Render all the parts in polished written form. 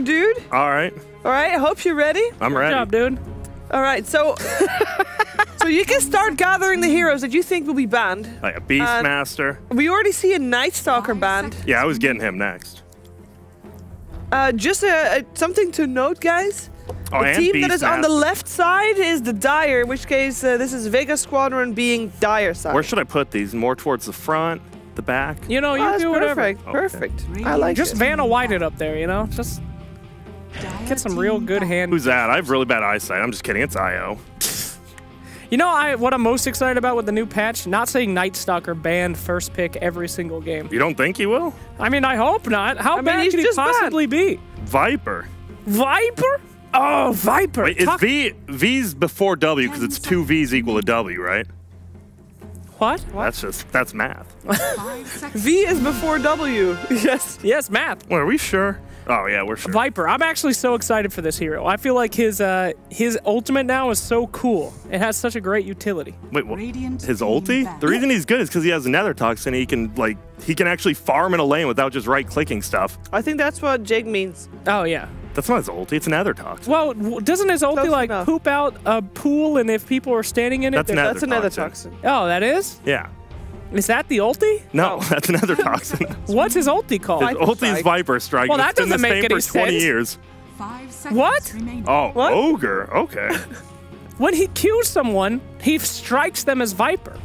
dude. All right. All right, I hope you're ready. I'm ready. Good job, dude. All right, so so you can start gathering the heroes that you think will be banned. Like a Beastmaster. We already see a Night Stalker banned. Yeah, I was getting him next. Just something to note, guys. Oh, the and team that is on the Beastmaster. left side is the Dire, in which case this is Vega Squadron being Dire side. Where should I put these? More towards the front, the back? You know, you that's do whatever. perfect. Perfect. I like Just it. Vanna White it up there, you know? Just get some real good hand. Who's that? I have really bad eyesight. I'm just kidding. It's IO. You know, what I'm most excited about with the new patch? Not saying Night Stalker banned first pick every single game. You don't think he will? I mean, I hope not. How bad he's could he just possibly be? Viper. Viper? Oh, Viper. Wait, is V's before W because it's 2 V's equal to W, right? What? That's math. V is before W. Yes. Yes, math. Well, are we sure? Oh yeah, we're sure. Viper. I'm actually so excited for this hero. I feel like his ultimate now is so cool. It has such a great utility. Wait, what? His ulti? The reason he's good is because he has a nether toxin. He can actually farm in a lane without just right-clicking stuff. I think that's what Jake means. Oh yeah. That's not his ulti. It's a nether toxin. Well, doesn't his ulti Close like enough. poop out a pool, and if people are standing in it, That's they're- nether That's another toxin. toxin. Oh, that is? Yeah. Is that the ulti? No, that's another toxin. What's his ulti called? His ulti is Strike. Viper Strike. Well, that It's been the doesn't make same any for 20 sense. years. 5 seconds What? remaining. Oh, What? ogre. Okay. When he kills someone, he strikes them as Viper.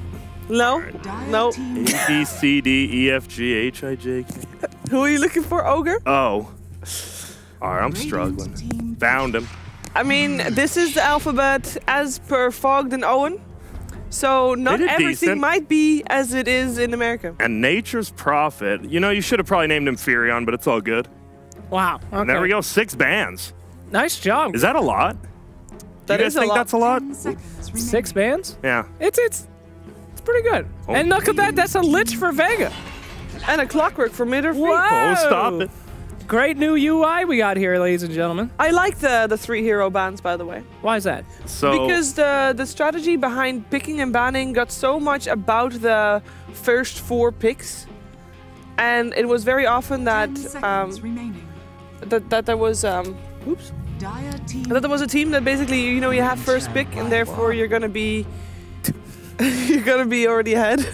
No. No. A, B, C, D, E, F, G, H, I, J, K. Who are you looking for, Ogre? Oh. All right, I'm struggling. Found him. I mean, this is the alphabet as per Fogged and Owen. So not did everything decent. might be as it is in America. And Nature's Prophet. You know, you should have probably named him Furion, but it's all good. Wow. Okay. And there we go. 6 bans. Nice job. Is that a lot? That you guys is a think lot. that's a lot? 10 seconds remaining. 6 bands? Yeah. It's pretty good. Oh. And look at that. That's a Lich for Vega. And a Clockwork for Midorfeed. Whoa. Oh, stop it. Great new UI we got here, ladies and gentlemen. I like the 3 hero bans, by the way. Why is that? So, Because the strategy behind picking and banning got so much about the first 4 picks. And it was very often that 10 seconds remaining. that there was oops. Dire team That there was a team that basically, you know, you have first pick and therefore you're gonna be already ahead.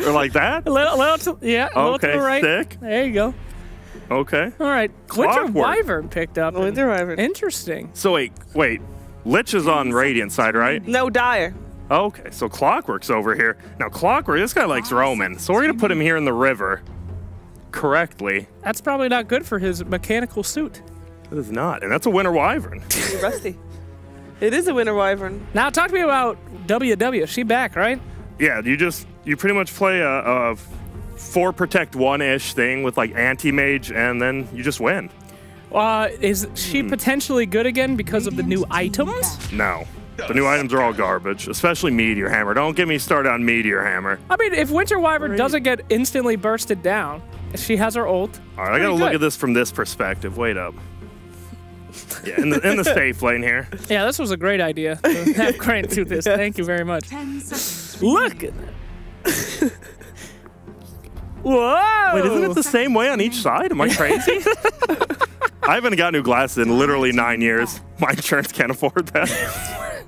or like that? A little to Okay, the right. sick. There you go. Okay. All right. Winter Clockwork. Wyvern picked up. Winter Wyvern. Interesting. So wait. Lich is on Radiant side, right? No Dire. Okay, so Clockwork's over here. Now, Clockwork, this guy likes roaming, so we're going to put him here in the river. Correctly. That's probably not good for his mechanical suit. It is not, and that's a Winter Wyvern. You're rusty. It is a Winter Wyvern. Now, talk to me about WW. She back, right? Yeah, you pretty much play a 4 protect 1-ish thing with like anti-mage, and then you just win. Is she potentially good again because of the new items? No. The new items are all garbage, especially Meteor Hammer. Don't get me started on Meteor Hammer. I mean, if Winter Wyvern doesn't get instantly bursted down, she has her ult. All right, I gotta look at this from this perspective. Wait up. Yeah, in the safe lane here. Yeah, this was a great idea. To have Grant do this. Thank you very much. 10 seconds Look remaining. at that. Whoa! Wait, isn't it the same way on each side? Am I crazy? I haven't got new glasses in literally 9 years. My insurance can't afford that.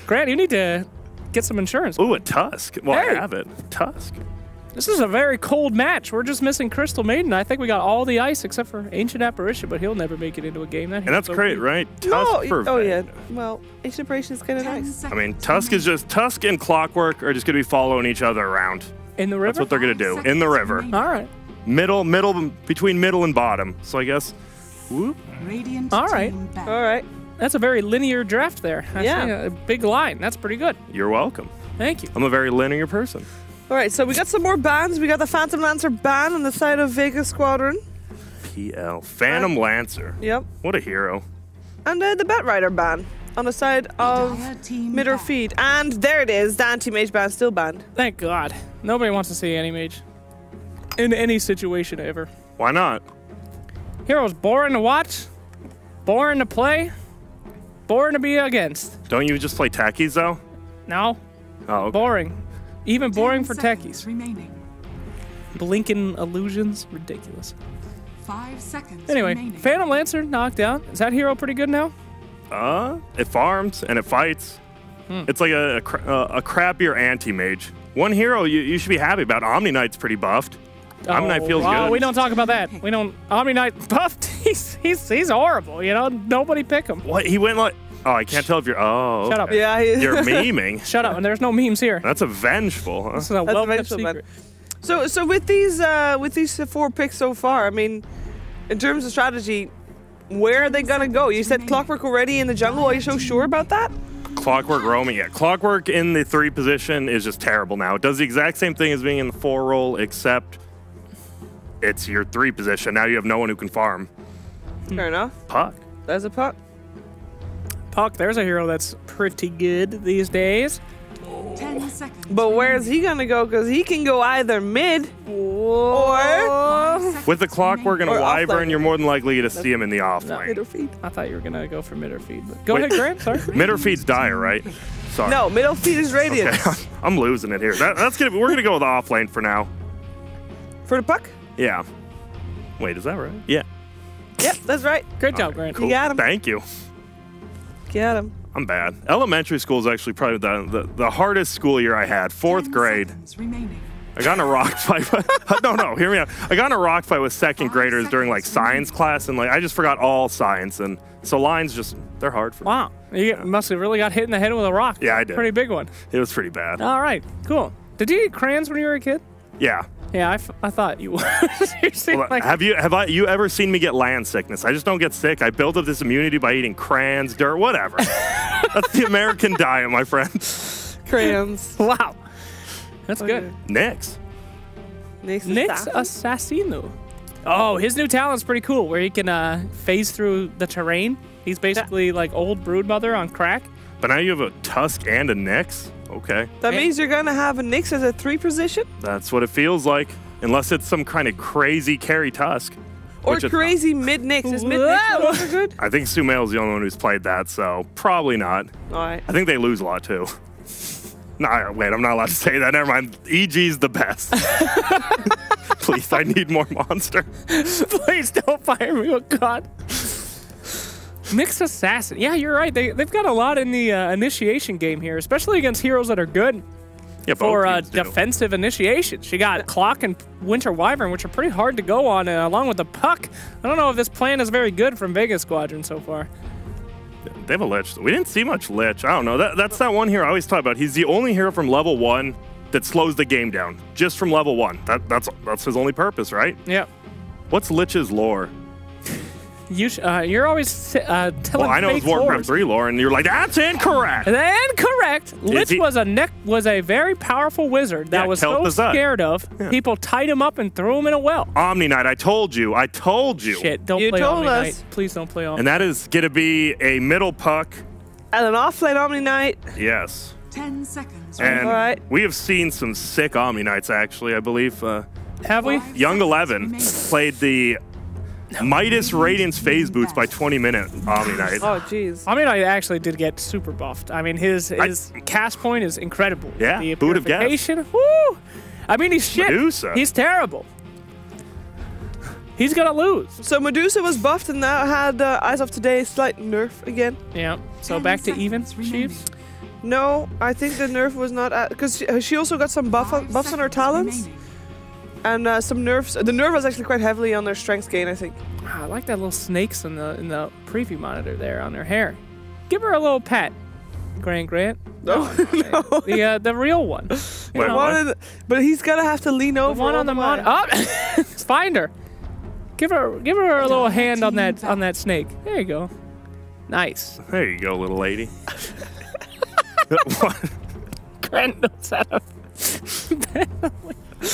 Grant, you need to get some insurance. Ooh, a Tusk. Well, Hey. I have it. Tusk. This is a very cold match. We're just missing Crystal Maiden. I think we got all the ice except for Ancient Apparition, but he'll never make it into a game. And that's great, right? Tusk No. for Oh Vega. yeah. Well, Ancient Apparition is kind of 10 nice. I seconds mean, Tusk is just Tusk and Clockwork are just gonna be following each other around. In the river? That's what they're gonna do in the river. All right. Middle, between middle and bottom. So I guess. Whoop. Radiant All right. team back. All right. That's a very linear draft there. I Yeah. see a big line. That's pretty good. You're welcome. Thank you. I'm a very linear person. All right. So we got some more bans. We got the Phantom Lancer ban on the side of Vega Squadron. PL. Phantom Lancer. Yep. What a hero. And the Bat Rider ban on the side of Dire team Midorfeed. And there it is. The anti-mage ban still banned. Thank God. Nobody wants to see any mage. In any situation ever. Why not? Hero's boring to watch, boring to play, boring to be against. Don't you just play techies though? No, Oh, okay. boring. Even boring 10 for seconds techies. remaining. Blinking illusions, ridiculous. 5 seconds Anyway, remaining. Phantom Lancer knocked out. Is that hero pretty good now? It farms and it fights. It's like a crappier anti-mage. One hero you should be happy about. Omni Knight's pretty buffed. Omni Knight feels good. We don't talk about that. We don't. Omni Knight buffed. He's horrible. You know, nobody pick him. What? He went like... Oh, I can't tell if you're... Oh, Shut up. okay. Yeah, You're memeing. Shut up. And there's no memes here. That's a vengeful, huh? This is a That's well-kept eventual, man. secret. So with these 4 picks so far, I mean, in terms of strategy, where are they gonna go? You said Clockwork already in the jungle. Are you so sure about that? Clockwork roaming, yeah. Clockwork in the 3 position is just terrible now. It does the exact same thing as being in the 4 role, except it's your 3 position. Now you have no one who can farm. Fair enough. Puck. There's a puck. Puck, there's a hero that's pretty good these days. 10 seconds. But where's he gonna go? Because he can go either mid or 5 seconds With the Clockwork and a Or Wyvern, offlane. you're more than likely to see him in the off lane. Midorfeed. I thought you were gonna go for Midorfeed, but go Wait. ahead, Grant. Sorry. Midorfeed's dire, right? Sorry. No, Midorfeed is Radiant. Okay, I'm losing it here. We're gonna go with off lane for now. For the puck? Yeah. Wait, is that right? Yeah. Yep, that's right. Great job, Grant. Cool. got him. Thank you. Get him. I'm bad. Elementary school is actually probably the hardest school year I had. 4th 10 grade. seconds remaining. I got in a rock fight. No, hear me out. I got in a rock fight with 2nd graders during like science class, and like I just forgot all science, and so lines they're hard for me. Wow. You must have really got hit in the head with a rock. Yeah, I did. Pretty big one. It was pretty bad. All right. Cool. Did you eat crayons when you were a kid? Yeah. Yeah, I thought you would. You seem Well, like have you ever seen me get land sickness? I just don't get sick. I built up this immunity by eating crayons, dirt, whatever. That's the American diet, my friend. Crayons. wow. That's good. Nyx. Nyx Assassino. Oh, his new talent's pretty cool, where he can phase through the terrain. He's basically like old Broodmother on crack. But now you have a Tusk and a Nyx? Okay. That means you're gonna have a Nyx as a 3 position? That's what it feels like. Unless it's some kind of crazy carry Tusk. Or which it's not. crazy mid Nyx? Is mid Nyx no longer good? I think Sumail's the only one who's played that, so probably not. Alright. I think they lose a lot too. No, wait, I'm not allowed to say that. Never mind. EG's the best. Please, I need more monster. Please don't fire me, oh God. Nyx Assassin. Yeah, you're right. They've got a lot in the initiation game here, especially against heroes that are good Yeah, both for teams do. defensive initiation. She got Clock and Winter Wyvern, which are pretty hard to go on, along with the Puck. I don't know if this plan is very good from Vega Squadron so far. They have a Lich. We didn't see much Lich. I don't know. That's that one hero I always talk about. He's the only hero from level 1 that slows the game down. Just from level 1. That's his only purpose, right? Yep. What's Lich's lore? You're always telling Well, I know it's fake Warcraft lores. 3 lore, and you're like, that's incorrect. Incorrect. Lich he- was a very powerful wizard that Yeah, was Kelp so is that. scared of. Yeah. People tied him up and threw him in a well. Omni Knight, I told you. Shit, don't You play told Omni us. Knight. Please don't play Omni. And that is going to be a middle puck. And an offlane Omni Knight. Yes. 10 seconds And remaining. Alright. we have seen some sick Omni Knights, actually, I believe. Have we? Young 11 played the Midas Radiance phase boots by 20-minute Omni Knight. Oh, jeez. I mean, I actually did get super buffed. I mean, his cast point is incredible. Yeah, the who would have guessed? purification, woo! I mean, he's shit. Medusa. He's terrible. He's gonna lose. So Medusa was buffed and now had, as of today, slight nerf again. Yeah. So 10 back to even, seconds remaining. Chiefs. No, I think the nerf was not... Because she also got some buffs on her seconds talents. remaining. And some nerfs. The nerf was actually quite heavily on their strength gain, I think. Ah, I like that little snakes in the preview monitor there on her hair. Give her a little pat, Grant. No, no. The real one. You Wait, know, what? But he's gonna have to lean the over. one all on the way. mon. Oh, find her. Give her a little hand on that snake. There you go. Nice. There you go, little lady. What? Grant knows how to.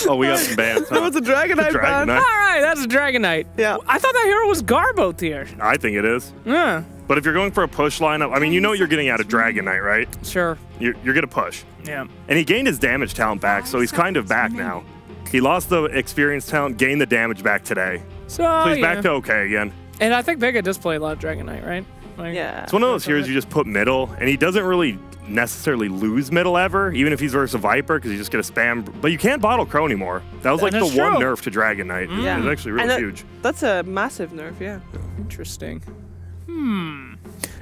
Oh, we got some bands. That was a Dragonite The ban. Dragonite. All right, that's a Dragonite. Yeah. I thought that hero was Garbo tier. I think it is. Yeah. But if you're going for a push lineup, I mean, you know you're getting out of Dragon Knight, right? Sure. You're going to push. Yeah. And he gained his damage talent back, so he's kind of back now. He lost the experience talent, gained the damage back today. So, So he's yeah. back to okay again. And I think Vega does play a lot of Dragonite, right? Like, Yeah. It's one of those heroes you just put middle, and he doesn't really necessarily lose middle ever, even if he's versus a Viper, because you just get a spam. But you can't bottle Crow anymore. That was like the That's one true. nerf to Dragon Knight. Yeah. It was actually really huge. That's a massive nerf, yeah. Interesting.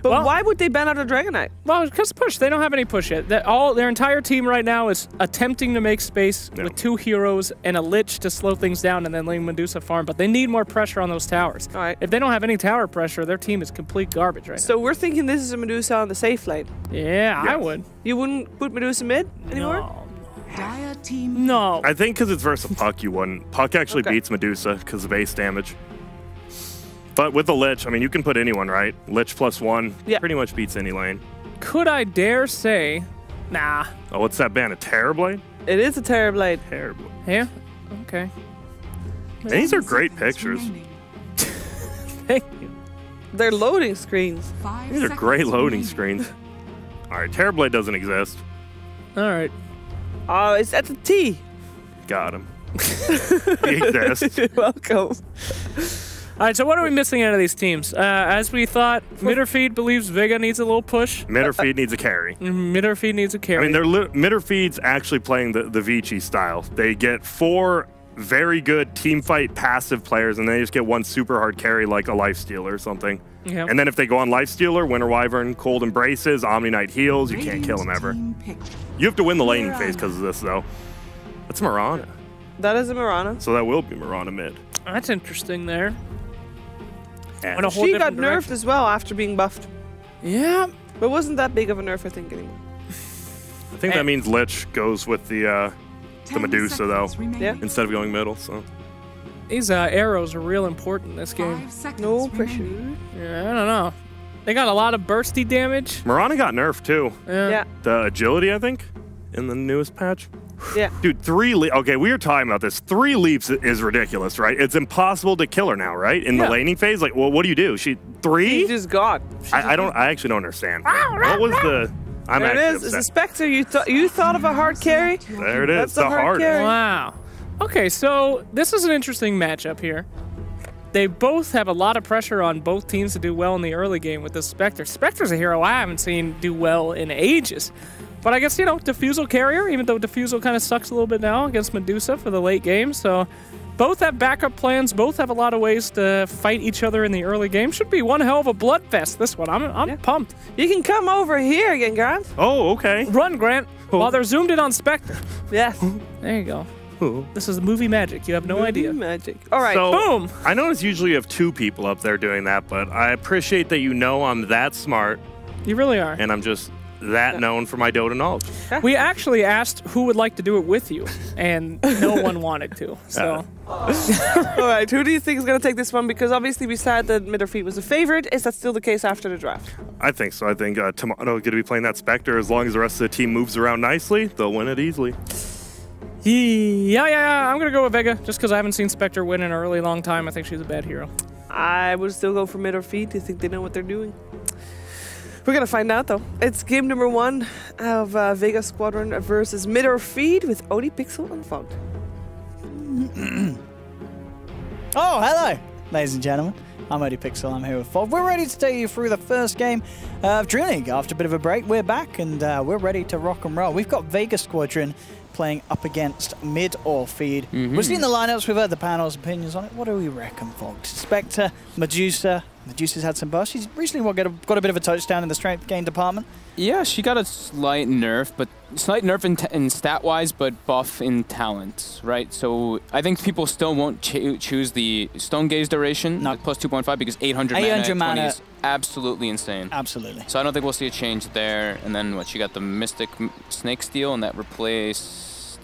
But Well- why would they ban out a Dragon Knight? Well, because push. They don't have any push yet. Their entire team right now is attempting to make space Yeah. with 2 heroes and a Lich to slow things down and then letting Medusa farm. But they need more pressure on those towers. All right. If they don't have any tower pressure, their team is complete garbage right So we're thinking this is a Medusa on the safe lane. now. Yeah, I Yes. would. You wouldn't put Medusa mid anymore? Dire team. No. I think because it's versus Puck, you wouldn't. Puck actually Okay. beats Medusa because of base damage. But with the Lich, I mean, you can put anyone, right? Lich +1 Yeah. pretty much beats any lane. Could I dare say, nah. Oh, what's that ban? A Terrorblade? It is a Terrorblade. Terrorblade. Yeah? Okay. And these are 10 great seconds pictures. remaining. Thank you. They're loading screens. 5 These are seconds great loading remaining. screens. All right, Terrorblade doesn't exist. All right. Oh, it's at the T. Got him. He exists. Welcome. All right, so what are we missing out of these teams? As we thought, Midorfeed believes Vega needs a little push. Midorfeed needs a carry. Midorfeed needs a I carry. mean, Midorfeed's actually playing the Vici style. They get 4 very good team fight passive players, and they just get 1 super hard carry like a Lifestealer or something. Yeah. And then if they go on Lifestealer, Winter Wyvern, Cold Embraces, Omni Knight heals, you can't kill them Radiant ever. team picked. You have to win the laning phase because of this, though. That's Mirana. That is a Mirana. So that will be Mirana mid. That's interesting there. And On a whole She got different nerfed direction. as well after being buffed. Yeah. But wasn't that big of a nerf, I think, anymore. I think that means Lich goes with the 10 Medusa, though, seconds remaining. Yeah. instead of going middle. So These arrows are real important in this game. 5 seconds No pressure. remaining. Yeah, I don't know. They got a lot of bursty damage. Mirana got nerfed too. Yeah. The agility, I think, in the newest patch. Yeah. Dude, 3 leaps. Okay, we were talking about this. 3 leaps is ridiculous, right? It's impossible to kill her now, right? In Yeah. the laning phase, like, well, what do you do? She 3? She just got. I actually don't understand. What was the? I'm There it actually is. It's a upset. Spectre. You thought of a hard carry? There it is. That's The a hard hard. carry. Wow. Okay, so this is an interesting matchup here. They both have a lot of pressure on both teams to do well in the early game with this Spectre. Spectre's a hero I haven't seen do well in ages. But I guess, you know, Diffusal carrier, even though Diffusal kind of sucks a little bit now against Medusa for the late game. So both have backup plans. Both have a lot of ways to fight each other in the early game. Should be one hell of a bloodfest, this one. I'm pumped. You can come over here again, Grant. Oh, okay. Run, Grant, while they're zoomed in on Spectre. Yes. There you go. This is movie magic. You have no idea. Magic. All right. So, Boom. I notice usually you have 2 people up there doing that, but I appreciate that you know I'm that smart You really are. and I'm just that known for my Dota knowledge. We actually asked who would like to do it with you, and no one wanted to. So All right. Who do you think is going to take this one? Because obviously we said that Midorfeed was a favorite. Is that still the case after the draft? I think so. I think Tomato is going to be playing that Spectre. As long as the rest of the team moves around nicely, they'll win it easily. yeah, I'm gonna go with Vega just because I haven't seen Spectre win in a really long time. I think she's a bad hero. I would still go for Midorfeed. Do you think they know what they're doing? We're going to find out, though. It's game number 1 of Vega Squadron versus Midorfeed with Odie, Pixel, and Fog. Oh, hello, ladies and gentlemen. I'm Odie Pixel, I'm here with Fog. We're ready to take you through the first game of DreamLeague. After a bit of a break, we're back and we're ready to rock and roll. We've got Vega Squadron playing up against Midorfeed. We've seen the lineups, we've heard the panel's opinions on it. What do we reckon, Fog? Spectre, Medusa. Medusa's had some buffs. She's recently got a bit of a touchdown in the strength gain department. Yeah, she got a slight nerf in stat-wise, but buff in talent, right? So I think people still won't choose the Stone Gaze duration, No. like plus 2.5, because 800 800 mana, mana. is absolutely insane. Absolutely. So I don't think we'll see a change there. And then what? She got the Mystic Snake Steel, and that replaced.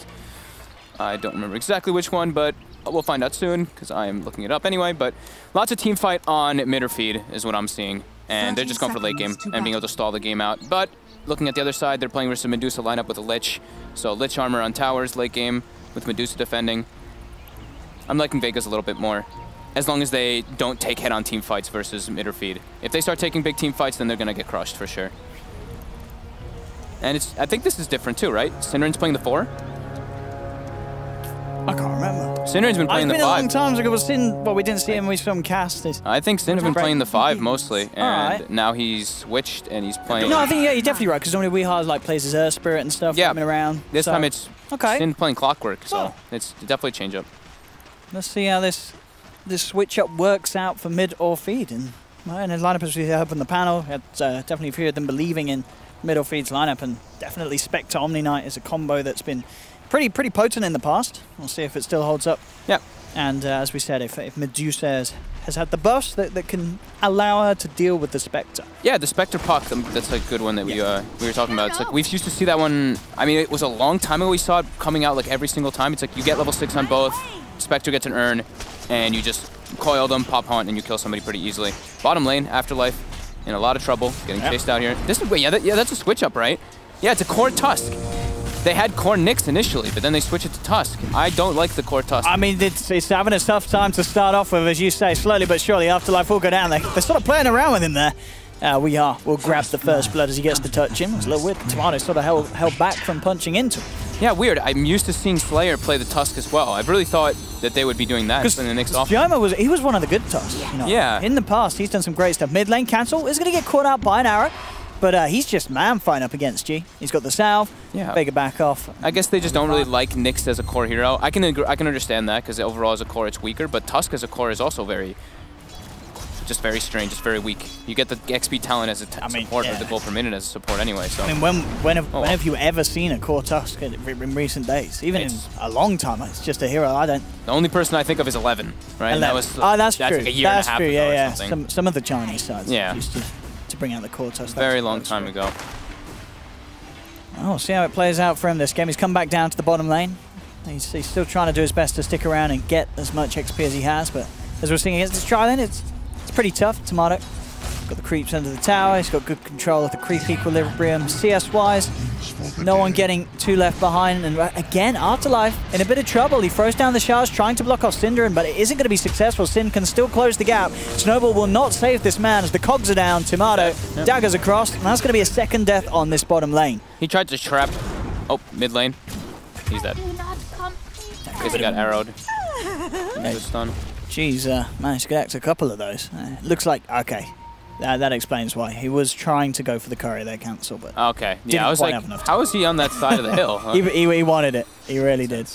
I don't remember exactly which one, but we'll find out soon because I am looking it up anyway. But lots of team fight on Midorfeed is what I'm seeing. And they're just going for late game and being able to stall the game out. But looking at the other side, they're playing versus a Medusa lineup with a Lich. So Lich armor on towers late game with Medusa defending. I'm liking Vegas a little bit more, as long as they don't take head-on team fights versus Midorfeed. If they start taking big team fights, then they're going to get crushed for sure. And I think this is different too, right? Syndran's playing the 4? I can't remember. Synderen's been playing the It's been a long 5. time ago. Well, we didn't see him. We saw him cast. I think Synderen's been playing the 5 mostly, and Alright. now he's switched and he's playing. No, I think, yeah, you're definitely right, because normally Weehard like plays his Earth Spirit and stuff coming around. This so. time it's Okay. Sin playing Clockwork, so Oh. it's definitely a change up. Let's see how this switch up works out for Midorfeed. And his lineup as we up on the panel, it's definitely a few of them believing in Midorfeed's lineup, and definitely Spectre Omni Knight is a combo that's been pretty potent in the past. We'll see if it still holds up. Yeah. And as we said, if Medusa has had the buffs that can allow her to deal with the Spectre. Yeah, the Spectre puck, that's a good one that we were talking about. It's like we used to see that one. I mean, it was a long time ago we saw it coming out like every single time. It's like you get level 6 on both, Spectre gets an urn, and you just coil them, pop haunt, and you kill somebody pretty easily. Bottom lane, Afterlife, in a lot of trouble, getting chased out here. This is, wait, that's a switch up, right? Yeah, it's a core Tusk. They had core Nyx initially, but then they switched it to Tusk. I don't like the core Tusk. I mean, it's having a tough time to start off with, as you say, slowly but surely. Afterlife will go down. They're sort of playing around with him there. We'll grab the first blood as he gets to touch him. It's a little weird. Tomato sort of held back from punching into him. Yeah, weird. I'm used to seeing Slayer play the Tusk as well. I really thought that they would be doing that in the next off. Joma was one of the good Tusks. You know? Yeah. In the past, he's done some great stuff. Mid lane cancel is going to get caught out by an arrow, but he's just man fighting up against G. He's got the salve. Yeah. Vega back off. I guess they just don't really like Nyx as a core hero. I can understand that because overall as a core it's weaker, but Tusk as a core is also very strange, just very weak. You get the XP talent as a support, or the gold per minute as a support anyway. So I mean, when have you ever seen a core Tusk in recent days? Even in a long time, it's just a hero. The only person I think of is 11, right? 11. That was, that's true. Like a year and a half ago yeah. or something. Some of the Chinese sides used to bring out the core Tusk. Very long time ago. Oh, see how it plays out for him this game. He's come back down to the bottom lane. He's still trying to do his best to stick around and get as much XP as he has, but as we're seeing against this tri-lane, it's pretty tough. Tomato got the creeps under the tower. He's got good control of the creep equilibrium. CS-wise, no one getting too left behind. And again, Afterlife in a bit of trouble. He throws down the shards, trying to block off Synderen, but it isn't going to be successful. Sin can still close the gap. Snowball will not save this man as the cogs are down. Tomato daggers across, and that's going to be a second death on this bottom lane. He tried to trap. Oh, mid lane. He's dead. Guess he got arrowed. He was stunned. Jeez, managed to get a couple of those. Looks like, okay, that explains why. He was trying to go for the courier there, cancel, but okay. Yeah, I was like, how is he on that side of the hill? Huh? he wanted it. He really did.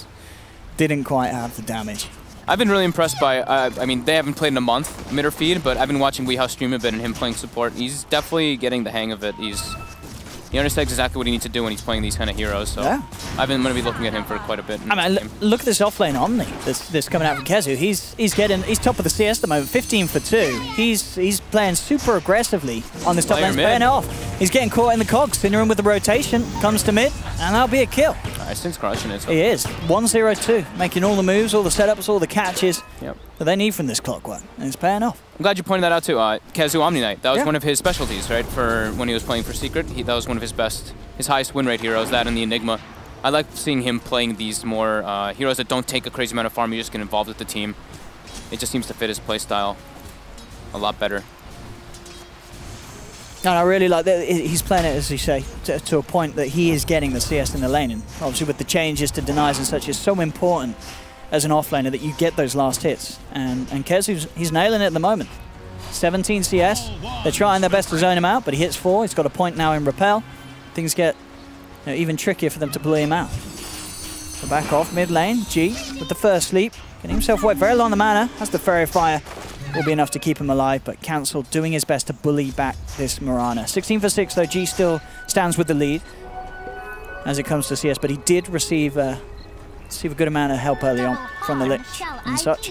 Didn't quite have the damage. I've been really impressed by, I mean, they haven't played in a month, Midorfeed, but I've been watching Weehouse stream a bit and him playing support. He's definitely getting the hang of it. He understands exactly what he needs to do when he's playing these kind of heroes, so I'm going to be looking at him for quite a bit. I mean, look at this offlane Omni that's coming out from Kezu. He's top of the CS at the moment, 15 for 2. He's playing super aggressively on this top lane, playing off. He's getting caught in the cogs. Synderen with the rotation, comes to mid, and that'll be a kill. Sin's crushing it. So. He is. 1-0-2, making all the moves, all the setups, all the catches that they need from this Clockwork, and it's paying off. I'm glad you pointed that out too. Kezu Omni Knight, that was one of his specialties, right? For when he was playing for Secret, that was one of his highest win rate heroes, that and the Enigma. I like seeing him playing these more heroes that don't take a crazy amount of farm, you just get involved with the team. It just seems to fit his playstyle a lot better. And I really like that he's playing it, as you say, to a point that he is getting the CS in the lane. And obviously with the changes to denies and such, it's so important as an offlaner that you get those last hits. And Kezu's, he's nailing it at the moment. 17 CS. They're trying their best to zone him out, but he hits 4. He's got a point now in Repel. Things get even trickier for them to bully him out. So back off, mid lane. G with the first sleep. Getting himself wet very low on the mana. Has the Fairy Fire. Will be enough to keep him alive, but Cancel doing his best to bully back this Mirana. 16 for 6 though, G still stands with the lead as it comes to CS, but he did receive a good amount of help early on from the Lich and such.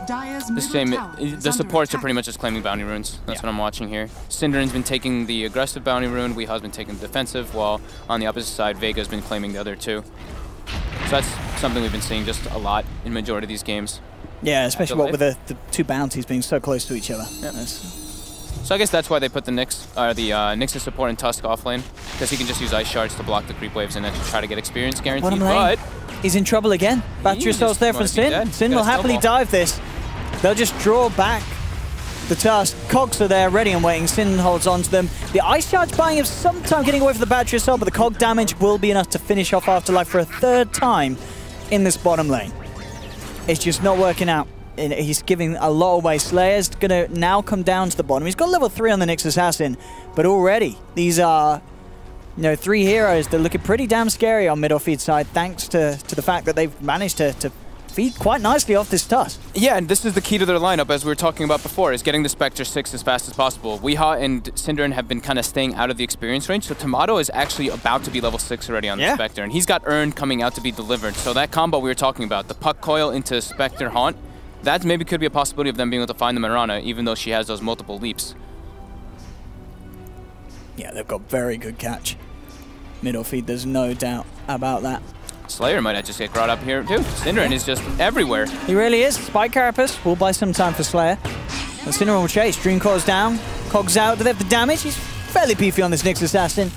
The supports are pretty much just claiming bounty runes. That's what I'm watching here. Synderen's been taking the aggressive bounty rune, Weeha's been taking the defensive, while on the opposite side, Vega's been claiming the other two. So that's something we've been seeing just a lot in majority of these games. Yeah, especially with the two bounties being so close to each other. Yep. So I guess that's why they put the Nyx's support in Tusk offlane, because he can just use Ice Shards to block the creep waves and then try to get experience guaranteed. But he's in trouble again. Battery Assault's there from Sin. Sin will happily dive this. They'll just draw back the Tusk. Cogs are there, ready and waiting. Sin holds on to them. The Ice Charge buying him some time getting away from the Battery Assault, but the Cog damage will be enough to finish off Afterlife for a third time in this bottom lane. It's just not working out. And he's giving a lot away. Slayer's going to now come down to the bottom. He's got level 3 on the Nyx Assassin, but already these are, you know, 3 heroes that are looking pretty damn scary on Midorfeed's side, thanks to the fact that they've managed to feed quite nicely off this Tusk. Yeah, and this is the key to their lineup, as we were talking about before, is getting the Spectre 6 as fast as possible. Weehaw and Synderen have been kind of staying out of the experience range, so Tomato is actually about to be level 6 already on the Spectre, and he's got Urn coming out to be delivered. So that combo we were talking about, the Puck Coil into Spectre Haunt, that maybe could be a possibility of them being able to find the Mirana, even though she has those multiple leaps. Yeah, they've got very good catch. Midorfeed, there's no doubt about that. Slayer might just get brought up here too. Synderen is just everywhere. He really is. Spike Carapace will buy some time for Slayer. And Synderen will chase. Dreamcore's down. Cogs out. Do they have the damage? He's fairly beefy on this Nyx Assassin,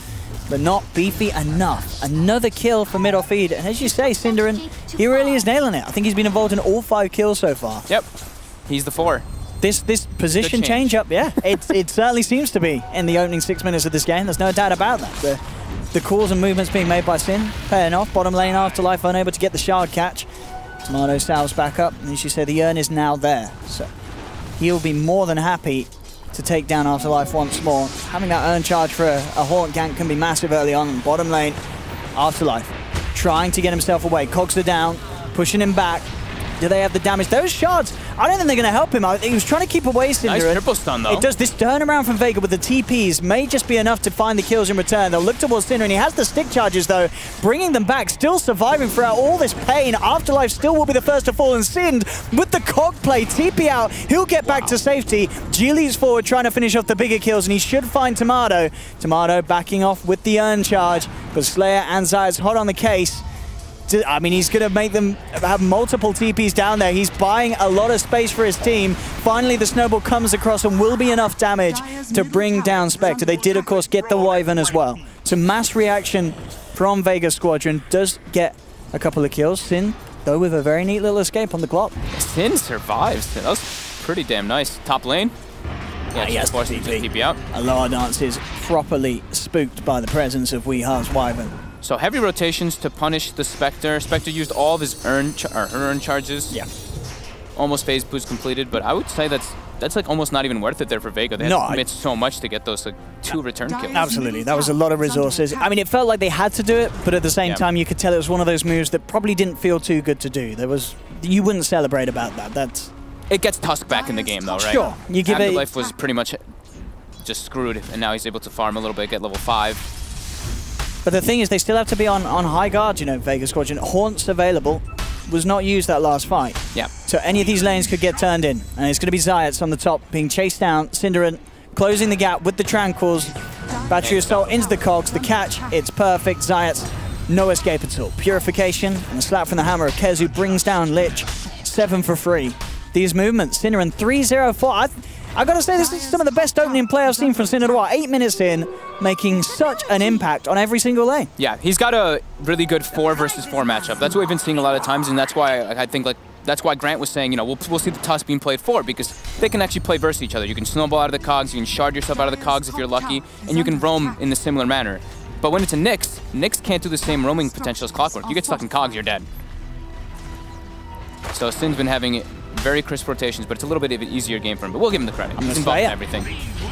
but not beefy enough. Another kill for Midorfeed. And as you say, Synderen, he really is nailing it. I think he's been involved in all 5 kills so far. Yep. He's the 4. This position change up, yeah. It certainly seems to be in the opening 6 minutes of this game. There's no doubt about that. The calls and movements being made by Sin, paying off. Bottom lane Afterlife unable to get the shard catch. Tomato salves back up, and as you say, the urn is now there. So he'll be more than happy to take down Afterlife once more. Having that urn charge for a Haunt gank can be massive early on. Bottom lane, Afterlife trying to get himself away. Cogs are down, pushing him back. Do they have the damage? Those shards, I don't think they're going to help him. He was trying to keep away Synderen. Nice triple stun, though. It does. This turnaround from Vega with the TPs may just be enough to find the kills in return. They'll look towards Synderen. He has the stick charges, though, bringing them back, still surviving throughout all this pain. Afterlife still will be the first to fall, and Synd, with the cog play, TP out, he'll get back to safety. G leads forward, trying to finish off the bigger kills, and he should find Tomato. Tomato backing off with the urn charge, but Slayer and Zayat's hot on the case. I mean, he's going to make them have multiple TPs down there. He's buying a lot of space for his team. Finally, the snowball comes across and will be enough damage to bring down Spectre. They did, of course, get the Wyvern as well. So mass reaction from Vega Squadron does get a couple of kills. Sin, though, with a very neat little escape on the clock. Sin survives. That was pretty damn nice. Top lane. Yeah, yes, forcing to TP out. Alara Dance is properly spooked by the presence of Weeha's Wyvern. So heavy rotations to punish the Spectre. Spectre used all of his her urn charges. Yeah. Almost phase boost completed, but I would say that's like almost not even worth it there for Vega. They had to commit so much to get those 2 return kills. Absolutely, that was a lot of resources. I mean, it felt like they had to do it, but at the same time, you could tell it was one of those moves that probably didn't feel too good to do. You wouldn't celebrate about that. It gets Tusk back in the game, though, right? Sure. You give Afterlife was pretty much just screwed, and now he's able to farm a little bit, get level 5. But the thing is, they still have to be on high guard, you know, Vega Squadron. Haunts available, was not used that last fight. Yeah. So any of these lanes could get turned in. And it's going to be Zayat's on the top, being chased down. Synderen closing the gap with the Tranquils. Battery Assault into the cogs. The catch, it's perfect. Zayat's no escape at all. Purification and a slap from the hammer of Kezu brings down Lich. 7 for free. These movements, Synderen 3-0-4. I gotta say, this is some of the best opening play I've seen from Synderen. 8 minutes in, making such an impact on every single lane. Yeah, he's got a really good 4 versus 4 matchup. That's what we've been seeing a lot of times, and that's why I think that's why Grant was saying, you know, we'll see the Tusk being played 4, because they can actually play versus each other. You can snowball out of the cogs, you can shard yourself out of the cogs if you're lucky, and you can roam in a similar manner. But when it's a Nyx can't do the same roaming potential as Clockwork. You get stuck in cogs, you're dead. So Sin's been having very crisp rotations, but it's a little bit of an easier game for him. But we'll give him the credit. He's involved in everything.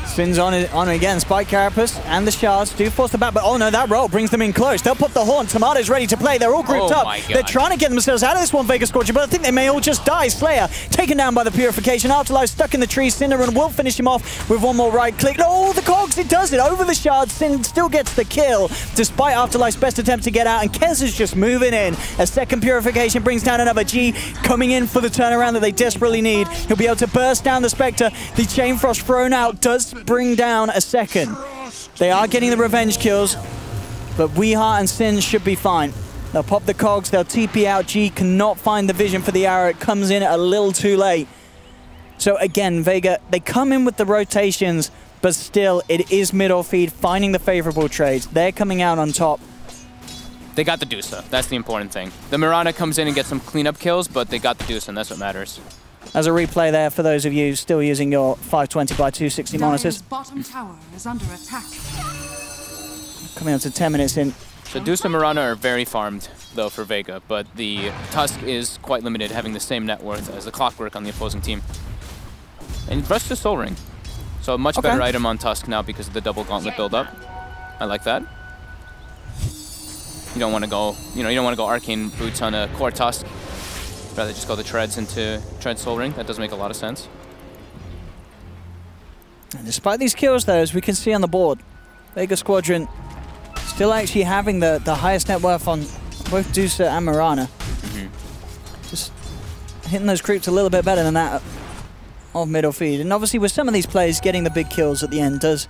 Sin's on again. Spike Carapace and the shards do force the back, but oh no, that roll brings them in close. They'll put the Haunt. Tomato's ready to play. They're all grouped up. They're trying to get themselves out of this one, Vega Squadron, but I think they may all just die. Slayer taken down by the Purification. Afterlife stuck in the trees. Synderen will finish him off with one more right click. Oh, the cogs, it does it. Over the shards, Sin still gets the kill, despite Afterlife's best attempt to get out, and Kez is just moving in. A second Purification brings down another G, coming in for the turnaround that they desperately need. He'll be able to burst down the Spectre. The Chain Frost thrown out does bring down a second. They are getting the revenge kills, but Weeha and Sin should be fine. They'll pop the cogs, they'll TP out. G cannot find the vision for the arrow. It comes in a little too late. So again, Vega, they come in with the rotations, but still, it is Midorfeed finding the favorable trades. They're coming out on top. They got the Dusa. That's the important thing. The Mirana comes in and gets some cleanup kills, but they got the Dusa, and that's what matters. As a replay there for those of you still using your 520 by 260 monitors. Bottom tower is under attack. Coming up to 10 minutes in. So Deuce and Mirana are very farmed, though, for Vega, but the Tusk is quite limited, having the same net worth as the Clockwork on the opposing team. And Rush to Soul Ring. So a much better item on Tusk now because of the double gauntlet build-up. I like that. You don't want to go, you don't want to go Arcane Boots on a core Tusk. Rather just go the Treads into Tread Soul Ring. That does make a lot of sense. And despite these kills, though, as we can see on the board, Vega Squadron still actually having the highest net worth on both Dusa and Mirana. Just hitting those creeps a little bit better than that of Midorfeed. And obviously with some of these players, getting the big kills at the end does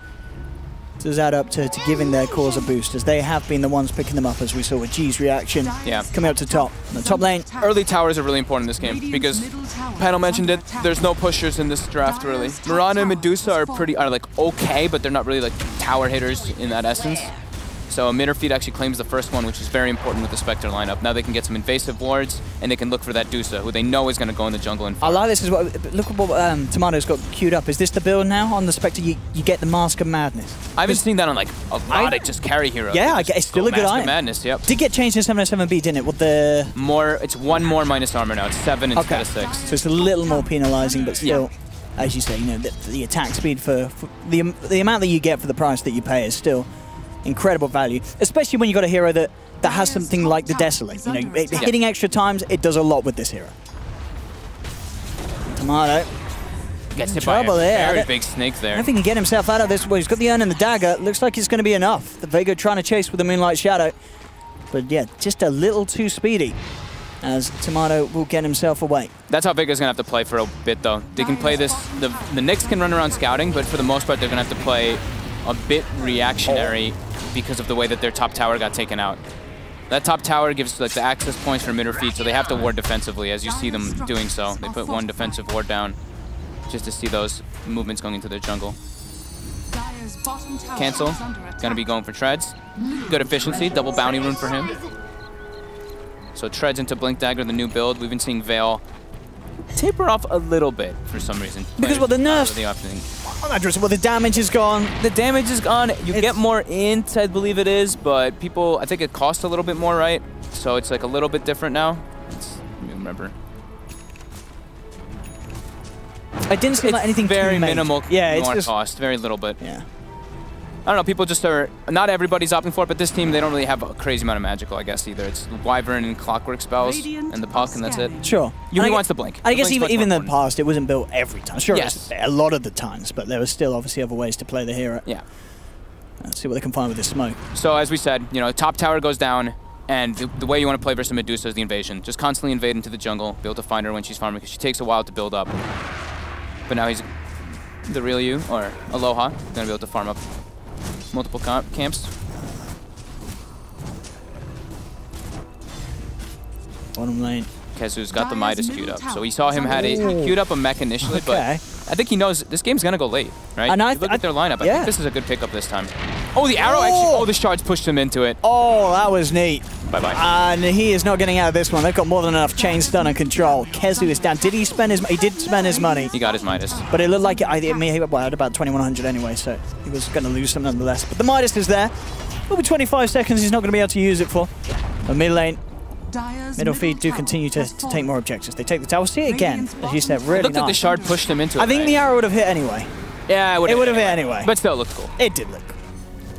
add up to giving their cores a boost, as they have been the ones picking them up, as we saw with G's reaction coming up to top. In the top lane. Early towers are really important in this game because panel mentioned it, there's no pushers in this draft really. Mirana and Medusa are like okay, but they're not really like tower hitters in that essence. So Midorfeed actually claims the first one, which is very important with the Spectre lineup. Now they can get some invasive wards, and they can look for that Dusa, who they know is going to go in the jungle and farm. I like this as well. Look at what Tomato's got queued up. Is this the build now on the Spectre? You get the Mask of Madness. I haven't seen that on like a lot of just carry heroes. Yeah, it's still a good item. Mask of Madness, yep. Did get changed in 707B, didn't it? With the it's 1 more minus armor now. It's 7 instead of 6. So it's a little more penalizing, but still, as you say, the attack speed for the amount that you get for the price that you pay is still incredible value, especially when you got a hero that has something like the Desolate. Hitting extra times, it does a lot with this hero. Tomato gets hit trouble by a there. very big snake there. I don't think he can get himself out of this. Well, he's got the urn and the dagger. Looks like it's going to be enough. The Vega trying to chase with the Moonlight Shadow, but yeah, just a little too speedy, as Tomato will get himself away. That's how Vega's going to have to play for a bit, though. They can play this. The Nyx can run around scouting, but for the most part, they're going to have to play a bit reactionary because of the way that their top tower got taken out. That top tower gives like the access points for Midorfeed, so they have to ward defensively, as you see them doing so. They put 1 defensive ward down just to see those movements going into their jungle. Cancel, gonna be going for Treads. Good efficiency, double bounty rune for him. So Treads into Blink Dagger, the new build. We've been seeing Veil taper off a little bit for some reason. Because the nerfs. Well, the damage is gone. The damage is gone. You get more int, I believe it is, but I think it costs a little bit more, right? So it's like a little bit different now. Let me remember. I didn't see anything very minimal. Yeah, it's just cost, very little bit. Yeah. I don't know, people just are, not everybody's opting for it, but this team, they don't really have a crazy amount of magical, I guess, either. It's Wyvern and Clockwork spells and the Puck, and that's it. Sure. Yuumi wants the Blink. I guess even in the past, it wasn't built every time. Sure, yes. A lot of the times, but there was still obviously other ways to play the hero. Yeah. Let's see what they can find with this smoke. So as we said, top tower goes down, and the way you want to play versus Medusa is the invasion. Just constantly invade into the jungle, be able to find her when she's farming, because she takes a while to build up. But now he's the real you, or Aloha, going to be able to farm up multiple camps. Bottom lane. Kezu's got the Midas queued up. So we saw him he queued up a mech initially, but I think he knows this game's going to go late, right? And look at their lineup. I think this is a good pickup this time. Oh, the arrow actually, the shards pushed him into it. Oh, that was neat. Bye-bye. And he is not getting out of this one. They've got more than enough chain stun and control. Kezu is down. Did he spend his... He did spend his money. He got his Midas. But it looked like he had about 2,100 anyway, so he was going to lose some nonetheless. But the Midas is there. It'll be 25 seconds. He's not going to be able to use it for. But mid lane, Midorfeed do continue to take more objectives. They take the tower. See it again, as you said, really It looked like the shard pushed him into it. I think the arrow would have hit anyway. Yeah, it would have hit anyway. But still, it looked cool. It did look cool.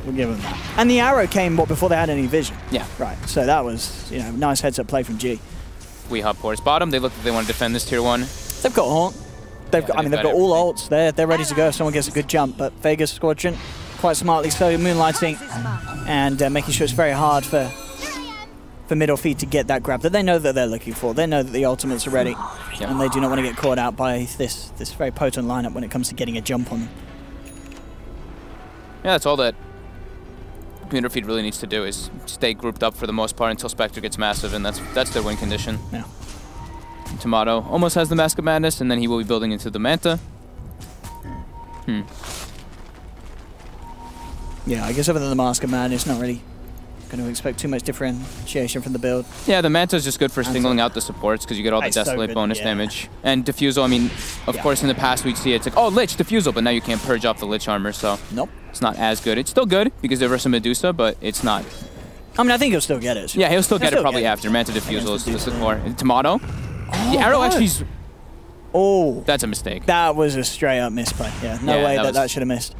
We'll give him that. And the arrow came, before they had any vision? Yeah. Right, so that was, nice heads-up play from G. We hop towards bottom. They look like they want to defend this tier 1. They've got Haunt. They've got all ults. They're ready to go if someone gets a good jump. But Vega Squadron, quite smartly so, moonlighting and making sure it's very hard for Midorfeed to get that grab that they know that they're looking for. They know that the ultimates are ready, and they do not want to get caught out by this very potent lineup when it comes to getting a jump on them. Yeah, that's all that Midorfeed really needs to do, is stay grouped up for the most part until Spectre gets massive, and that's their win condition. Yeah. Tomato almost has the Mask of Madness, and then he will be building into the Manta. Yeah, I guess other than the Mask of Madness, not really going to expect too much differentiation from the build. Yeah, the Manta is just good for singling out the supports because you get all the Desolate bonus damage. And Diffusal, I mean, of course in the past we'd see it's like, oh, Lich, Diffusal, but now you can't purge off the Lich armor, so nope, it's not as good. It's still good because they're versus Medusa, but it's not I mean, I think he'll still get it. Yeah, he'll still get it probably after. Manta Diffusal is the core. Tomato. The arrow actually... Oh. That's a mistake. That was a straight up misplay. Yeah, no way that should have missed.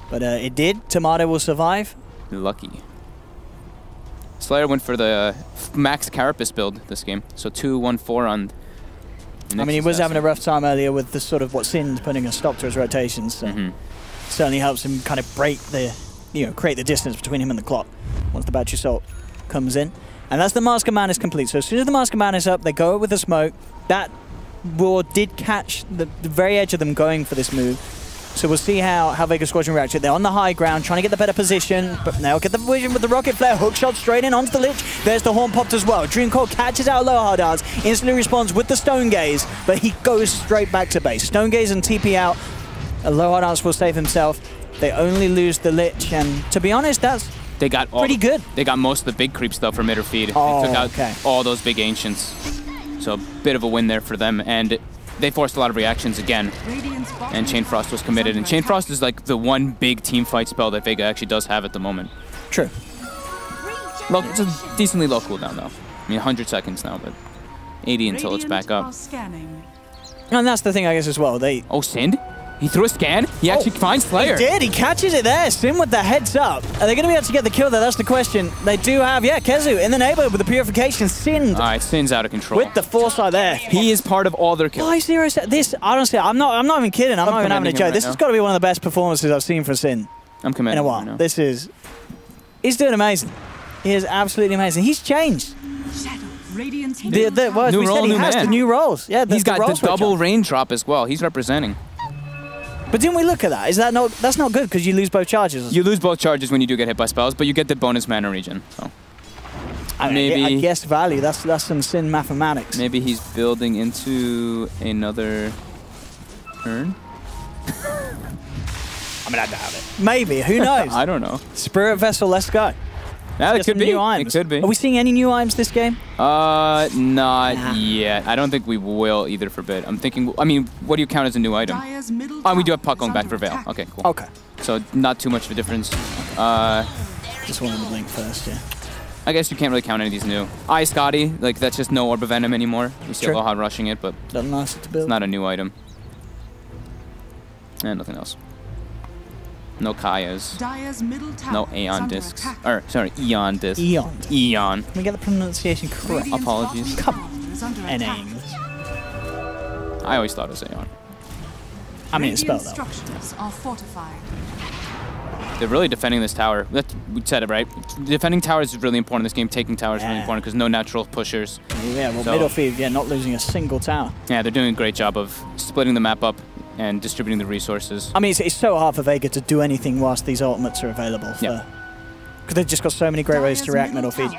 But it did. Tomato will survive. Lucky. Slayer went for the max Carapace build this game. So 2-1-4 on... I mean, he was having a rough time earlier with the sort of what Sin's putting a stop to his rotations. So certainly helps him kind of break the, create the distance between him and the clock once the Battery Assault comes in. And that's the Mask of Madness complete. So as soon as the Mask of Madness up, they go with the smoke. That war did catch the very edge of them going for this move. So we'll see how Vega Squadron reacted. They're on the high ground, trying to get the better position, but they'll get the vision with the rocket flare. Hook shot straight in onto the Lich. There's the horn popped as well. Dreamcore catches out Aloha Darts, instantly responds with the Stone Gaze, but he goes straight back to base. Stone Gaze and TP out. Aloha Darts will save himself. They only lose the Lich, and to be honest, that's pretty good. They got most of the big creeps though from Midorfeed. Oh, they took out all those big Ancients. So a bit of a win there for them, and they forced a lot of reactions again, and Chain Frost was committed. And Chain Frost is like the one big team fight spell that Vega actually does have at the moment. True. It's a decently low cooldown though. I mean, 100 seconds now, but 80 until it's back up. And that's the thing, I guess, as well. Oh, Sind? He threw a scan? He actually finds Slayer. He did. He catches it there. Sin with the heads up. Are they going to be able to get the kill there? That's the question. They do have, Kezu in the neighborhood with the purification. Sin. All right, Sin's out of control. With the foresight there. He is part of all their kills. 5-0. This, honestly, I'm not even kidding. I'm not even having a joke. This has got to be one of the best performances I've seen from Sin. I'm commending in a while. Right now. This is... He's doing amazing. He is absolutely amazing. He's changed. New role, new man. The new roles. Yeah, he's got the double raindrop as well. He's representing. But didn't we look at that? Is that not? That's not good because you lose both charges. You lose both charges when you do get hit by spells, but you get the bonus mana regen. So maybe I guess value. That's some Sin mathematics. Maybe he's building into another turn. I mean, I doubt it. Maybe. Who knows? I don't know. Spirit Vessel. Let's go. Yeah, it could be. It could be. Are we seeing any new items this game? Not yet. I don't think we will either for a bit. I'm thinking, I mean, what do you count as a new item? Oh, we do have Puck going back for Veil. Okay, cool. Okay. So not too much of a difference. Just wanted to blink first, yeah. I guess you can't really count any of these new. Scotty, like that's just no Orb of Venom anymore. You see Aloha rushing it, but doesn't last it to build. It's not a new item. And nothing else. No Kayas. No Aeon discs. Or, sorry, Eon discs. Eon. Can we get the pronunciation correct? Apologies. Come on. NA English. I always thought it was Aeon. I mean, it's spelled out. They're really defending this tower. We said it, right? Defending towers is really important in this game. Taking towers is really important because no natural pushers. Yeah, well, Midorfeed, not losing a single tower. Yeah, they're doing a great job of splitting the map up and distributing the resources. I mean, it's so hard for Vega to do anything whilst these ultimates are available. Because they've just got so many great ways to react Midorfeed.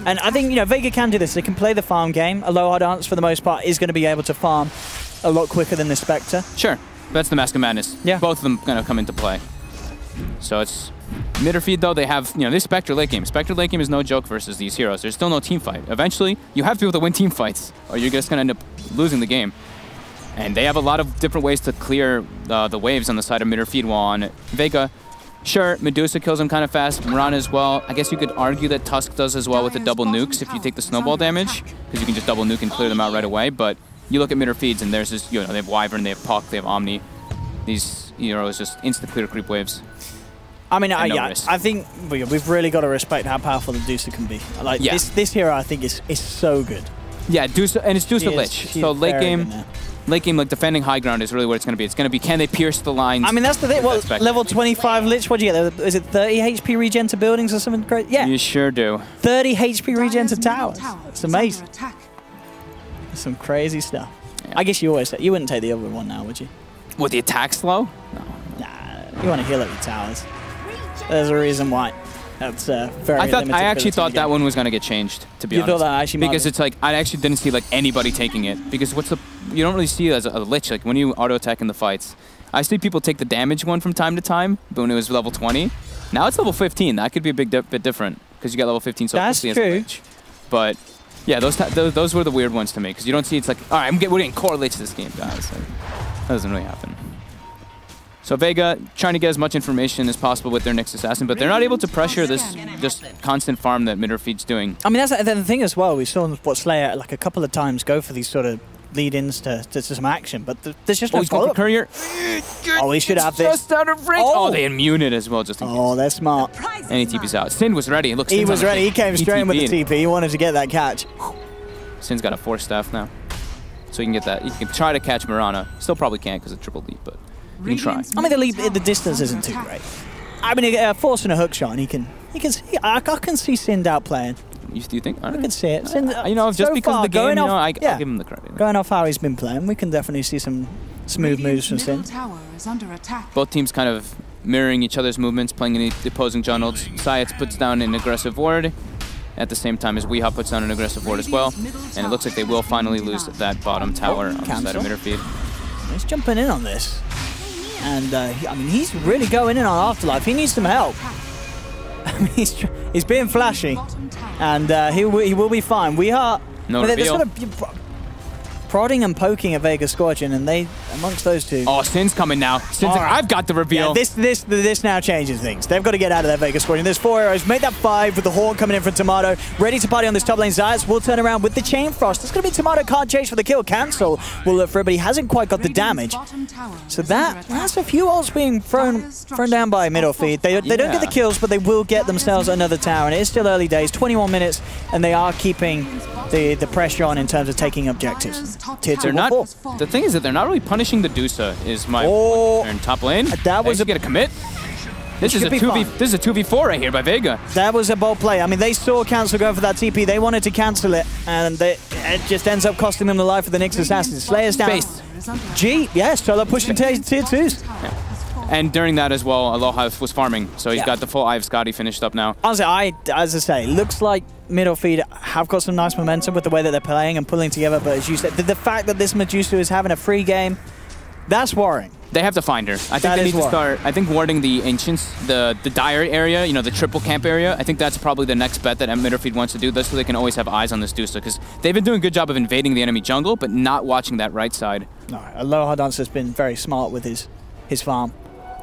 And I think, Vega can do this. They can play the farm game. Aloha Dance, for the most part, is going to be able to farm a lot quicker than the Spectre. Sure. That's the Mask of Madness. Yeah. Both of them going to come into play. So it's... Midorfeed, though, they have, this Spectre late game. Spectre late game is no joke versus these heroes. There's still no team fight. Eventually, you have to be able to win team fights, or you're just going to end up losing the game. And they have a lot of different ways to clear the waves on the side of Midorfeed, while on Vega, sure, Medusa kills him kind of fast, Mirana as well. I guess you could argue that Tusk does as well with the double nukes if you take the snowball damage, because you can just double nuke and clear them out right away. But you look at Midorfeeds, and there's this, they have Wyvern, they have Puck, they have Omni. These heroes just insta clear creep waves. I mean, I think we've really got to respect how powerful the Dusa can be. Like this hero, I think is so good. Yeah, Dusa, and it's Dusa Lich. So late game, like defending high ground is really what it's going to be. It's going to be, can they pierce the lines? I mean, that's the thing. Well, level 25 Lich, what do you get? Is it 30 HP regen to buildings or something great? Yeah. You sure do. 30 HP regen to towers. It's amazing. Some crazy stuff. Yeah. I guess you always say, you wouldn't take the other one now, would you? What, the attack slow? No. Nah, you want to heal up your towers. There's a reason why. That's very I actually thought that one was going to get changed, to be honest. You thought that actually because it's like, I actually didn't see like anybody taking it. Because you don't really see it as a Lich, like when you auto attack in the fights. I see people take the damage one from time to time, but when it was level 20. Now it's level 15. That could be a bit different, because you got level 15 so quickly as a Lich. But yeah, those were the weird ones to me, because you don't see it's like, all right, we're getting core Lich this game, guys. Like, that doesn't really happen. So Vega trying to get as much information as possible with their next assassin, but they're not able to pressure this just constant farm that Midorfeed's doing. I mean, that's the thing as well. We saw what Slayer like a couple of times go for these sort of lead-ins to some action, but there's just no he's going for Courier. Oh, we should have this. Just out of range. Oh, they immune it as well, just in case. Oh, they're smart. And he TP's out. Sin was ready. Look, he was ready. He came straight in with the TP. He wanted to get that catch. Sin's got a 4-staff now, so he can get that. He can try to catch Mirana. Still probably can't because of triple leap, but he can try. I mean, the distance isn't too great. I mean, forcing a hook shot, and he can see. I can see Sin outplaying. You think? I can see it. Sin, you know, just because of the game, you know, I'll give him the credit. Going off how he's been playing, we can definitely see some smooth moves from Sin. Both teams kind of mirroring each other's movements, playing in the opposing jungles. Sayats puts down an aggressive ward at the same time as Weeha puts down an aggressive ward as well. And it looks like they will finally lose that bottom tower on the side of Midorfeed. He's jumping in on this. And, I mean, he's really going in on Afterlife. He needs some help. I mean, he's being flashy. And he will be fine. Weeha... No they're reveal. sort of prodding and poking at Vega Squadron, and they, amongst those two... Oh, Sin's coming now. Sin's like, I've got the reveal. Yeah, this now changes things. They've got to get out of that Vega Squadron. There's 4 heroes. Make that 5 with the Hawk coming in from Tomato. Ready to party on this top lane. Zayas will turn around with the Chain Frost. It's going to be Tomato can't chase for the kill. Cancel will look for it, but he hasn't quite got the damage. So that's a few ults being thrown down by Midorfeed. They don't get the kills, but they will get themselves another tower. And it is still early days, 21 minutes, and they are keeping the pressure on in terms of taking objectives. They're not. The thing is that they're not really punishing the Dusa. Is my concern. Top lane. That was get a commit. This is a 2v4 right here by Vega. That was a bold play. I mean, they saw Cancel go for that TP. They wanted to cancel it, and it just ends up costing them the life of the Nyx assassin. Slayer's down. G, yes, so they're pushing tier 2s. Yeah. And during that as well, Aloha was farming, so he's got the full Eye of Scotty finished up now. Honestly, as I say, looks like Midorfeed have got some nice momentum with the way that they're playing and pulling together, but as you said, the fact that this Medusa is having a free game, that's worrying. They have to find her. I think they need to start, I think, warding the Ancients, the dire area, you know, the triple camp area. I think that's probably the next bet that Midorfeed wants to do. That's so they can always have eyes on this Dusa, because they've been doing a good job of invading the enemy jungle, but not watching that right side. No, Aloha Dancer's been very smart with his farm.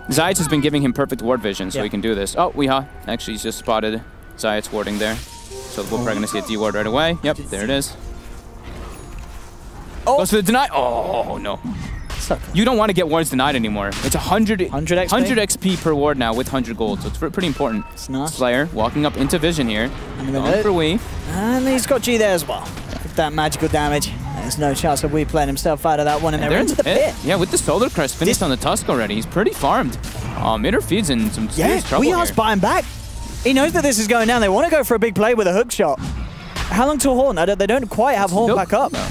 Zayats has been giving him perfect ward vision, so he can do this. Oh, Weeha. Actually, he's just spotted Zayats warding there. So we're probably going to see a D-ward right away. Yep, there it is. Oh! Goes for the deny. Oh, no. You don't want to get wards denied anymore. It's 100 XP per ward now with 100 gold, so it's pretty important. It's nice. Slayer walking up into vision here. Going for Wee. And he's got G there as well. With that magical damage. There's no chance of Wee playing himself out of that one, and they're into the pit. Yeah, with the Solar Crest finished on the Tusk already. He's pretty farmed. Midorfeed's in some serious trouble here. Weeha's buying back. He knows that this is going down. They want to go for a big play with a hook shot. How long till Horn? They don't quite have Horn back up. No.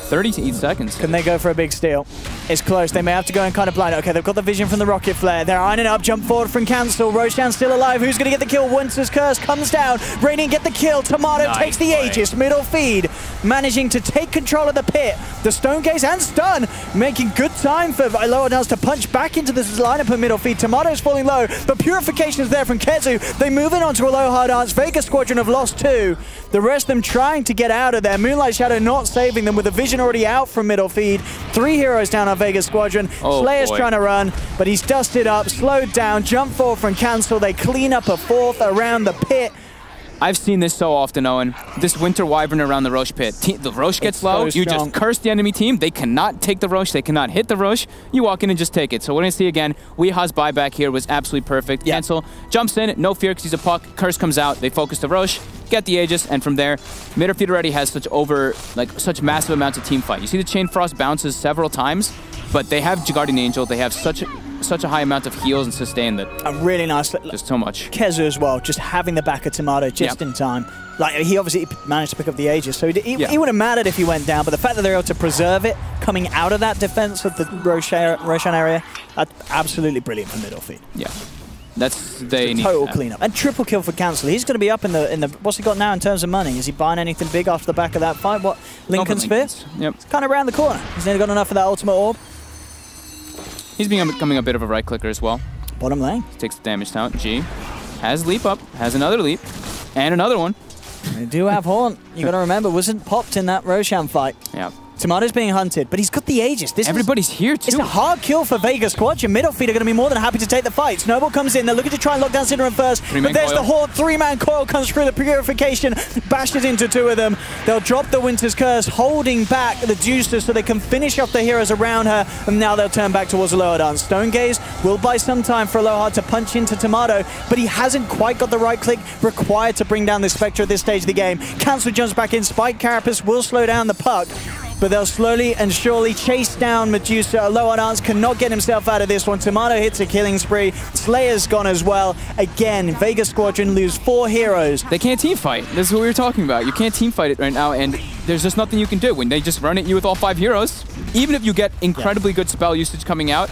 38 seconds. Can they go for a big steal? It's close. They may have to go and kind of blind. Okay, they've got the vision from the rocket flare. They're ironing up. Jump forward from Cancel. Roshan's still alive. Who's going to get the kill? Winter's Curse comes down. Radiant get the kill. Tomato takes the Aegis. Midorfeed managing to take control of the pit. The Stone Gaze and Stun making good time for Aloha Dance to punch back into this lineup of Midorfeed. Tomato's falling low. The Purification is there from Kezu. They move in onto Aloha Dance. Vega Squadron have lost 2. The rest of them trying to get out of there. Moonlight Shadow not saving them with the vision already out from Midorfeed. 3 heroes down on Vega Squadron. Slayer's trying to run, but he's dusted up, slowed down, jump forward from Cancel. They clean up a 4th around the pit. I've seen this so often, Owen. This Winter Wyvern around the Roche pit. The Roche gets low, you just curse the enemy team. They cannot take the Roche, they cannot hit the Roche. You walk in and just take it. So we're going to see again, Weeha's buyback here was absolutely perfect. Cancel, jumps in, no fear because he's a puck. Curse comes out, they focus the Roche, get the Aegis, and from there, Midorfeed already has such massive amounts of team fight. You see the Chain Frost bounces several times, but they have Guardian Angel, they have such a high amount of heals and sustain that a really nice, just so much. Kezu as well, just having the back of Tomato just in time. Like, he obviously managed to pick up the Aegis, so he would have mattered if he went down, but the fact that they're able to preserve it coming out of that defense of the Roshan area, that's absolutely brilliant for Midorfeed. Yeah. They need total cleanup. And triple kill for Cancel. He's going to be up in the what's he got now in terms of money? Is he buying anything big after the back of that fight? What? Lincoln Sphere? Yep. It's kind of around the corner. He's nearly got enough of that ultimate orb. He's becoming a bit of a right clicker as well. Bottom lane. Takes the damage down. G has leap up, has another leap, and another one. They do have Horn. You got to remember, wasn't popped in that Roshan fight. Yeah. Tomato's being hunted, but he's got the Aegis. Everybody's here, too. It's a hard kill for Vega Squadron. Midorfeed are going to be more than happy to take the fight. Snowball comes in. They're looking to try and lock down Synderen first. But there's the Horde. 3-man coil comes through the purification, bashes into 2 of them. They'll drop the Winter's Curse, holding back the Juicer so they can finish off the heroes around her. And now they'll turn back towards Aloha Dance. Stone Gaze will buy some time for Aloha to punch into Tomato, but he hasn't quite got the right click required to bring down this Spectre at this stage of the game. Cancel jumps back in. Spike Carapace will slow down the puck, but they'll slowly and surely chase down Medusa. Aloha Dance cannot get himself out of this one. Tomato hits a killing spree. Slayer's gone as well. Again, Vega Squadron lose 4 heroes. They can't team fight. This is what we were talking about. You can't team fight it right now, and there's just nothing you can do. When they just run at you with all 5 heroes, even if you get incredibly good spell usage coming out,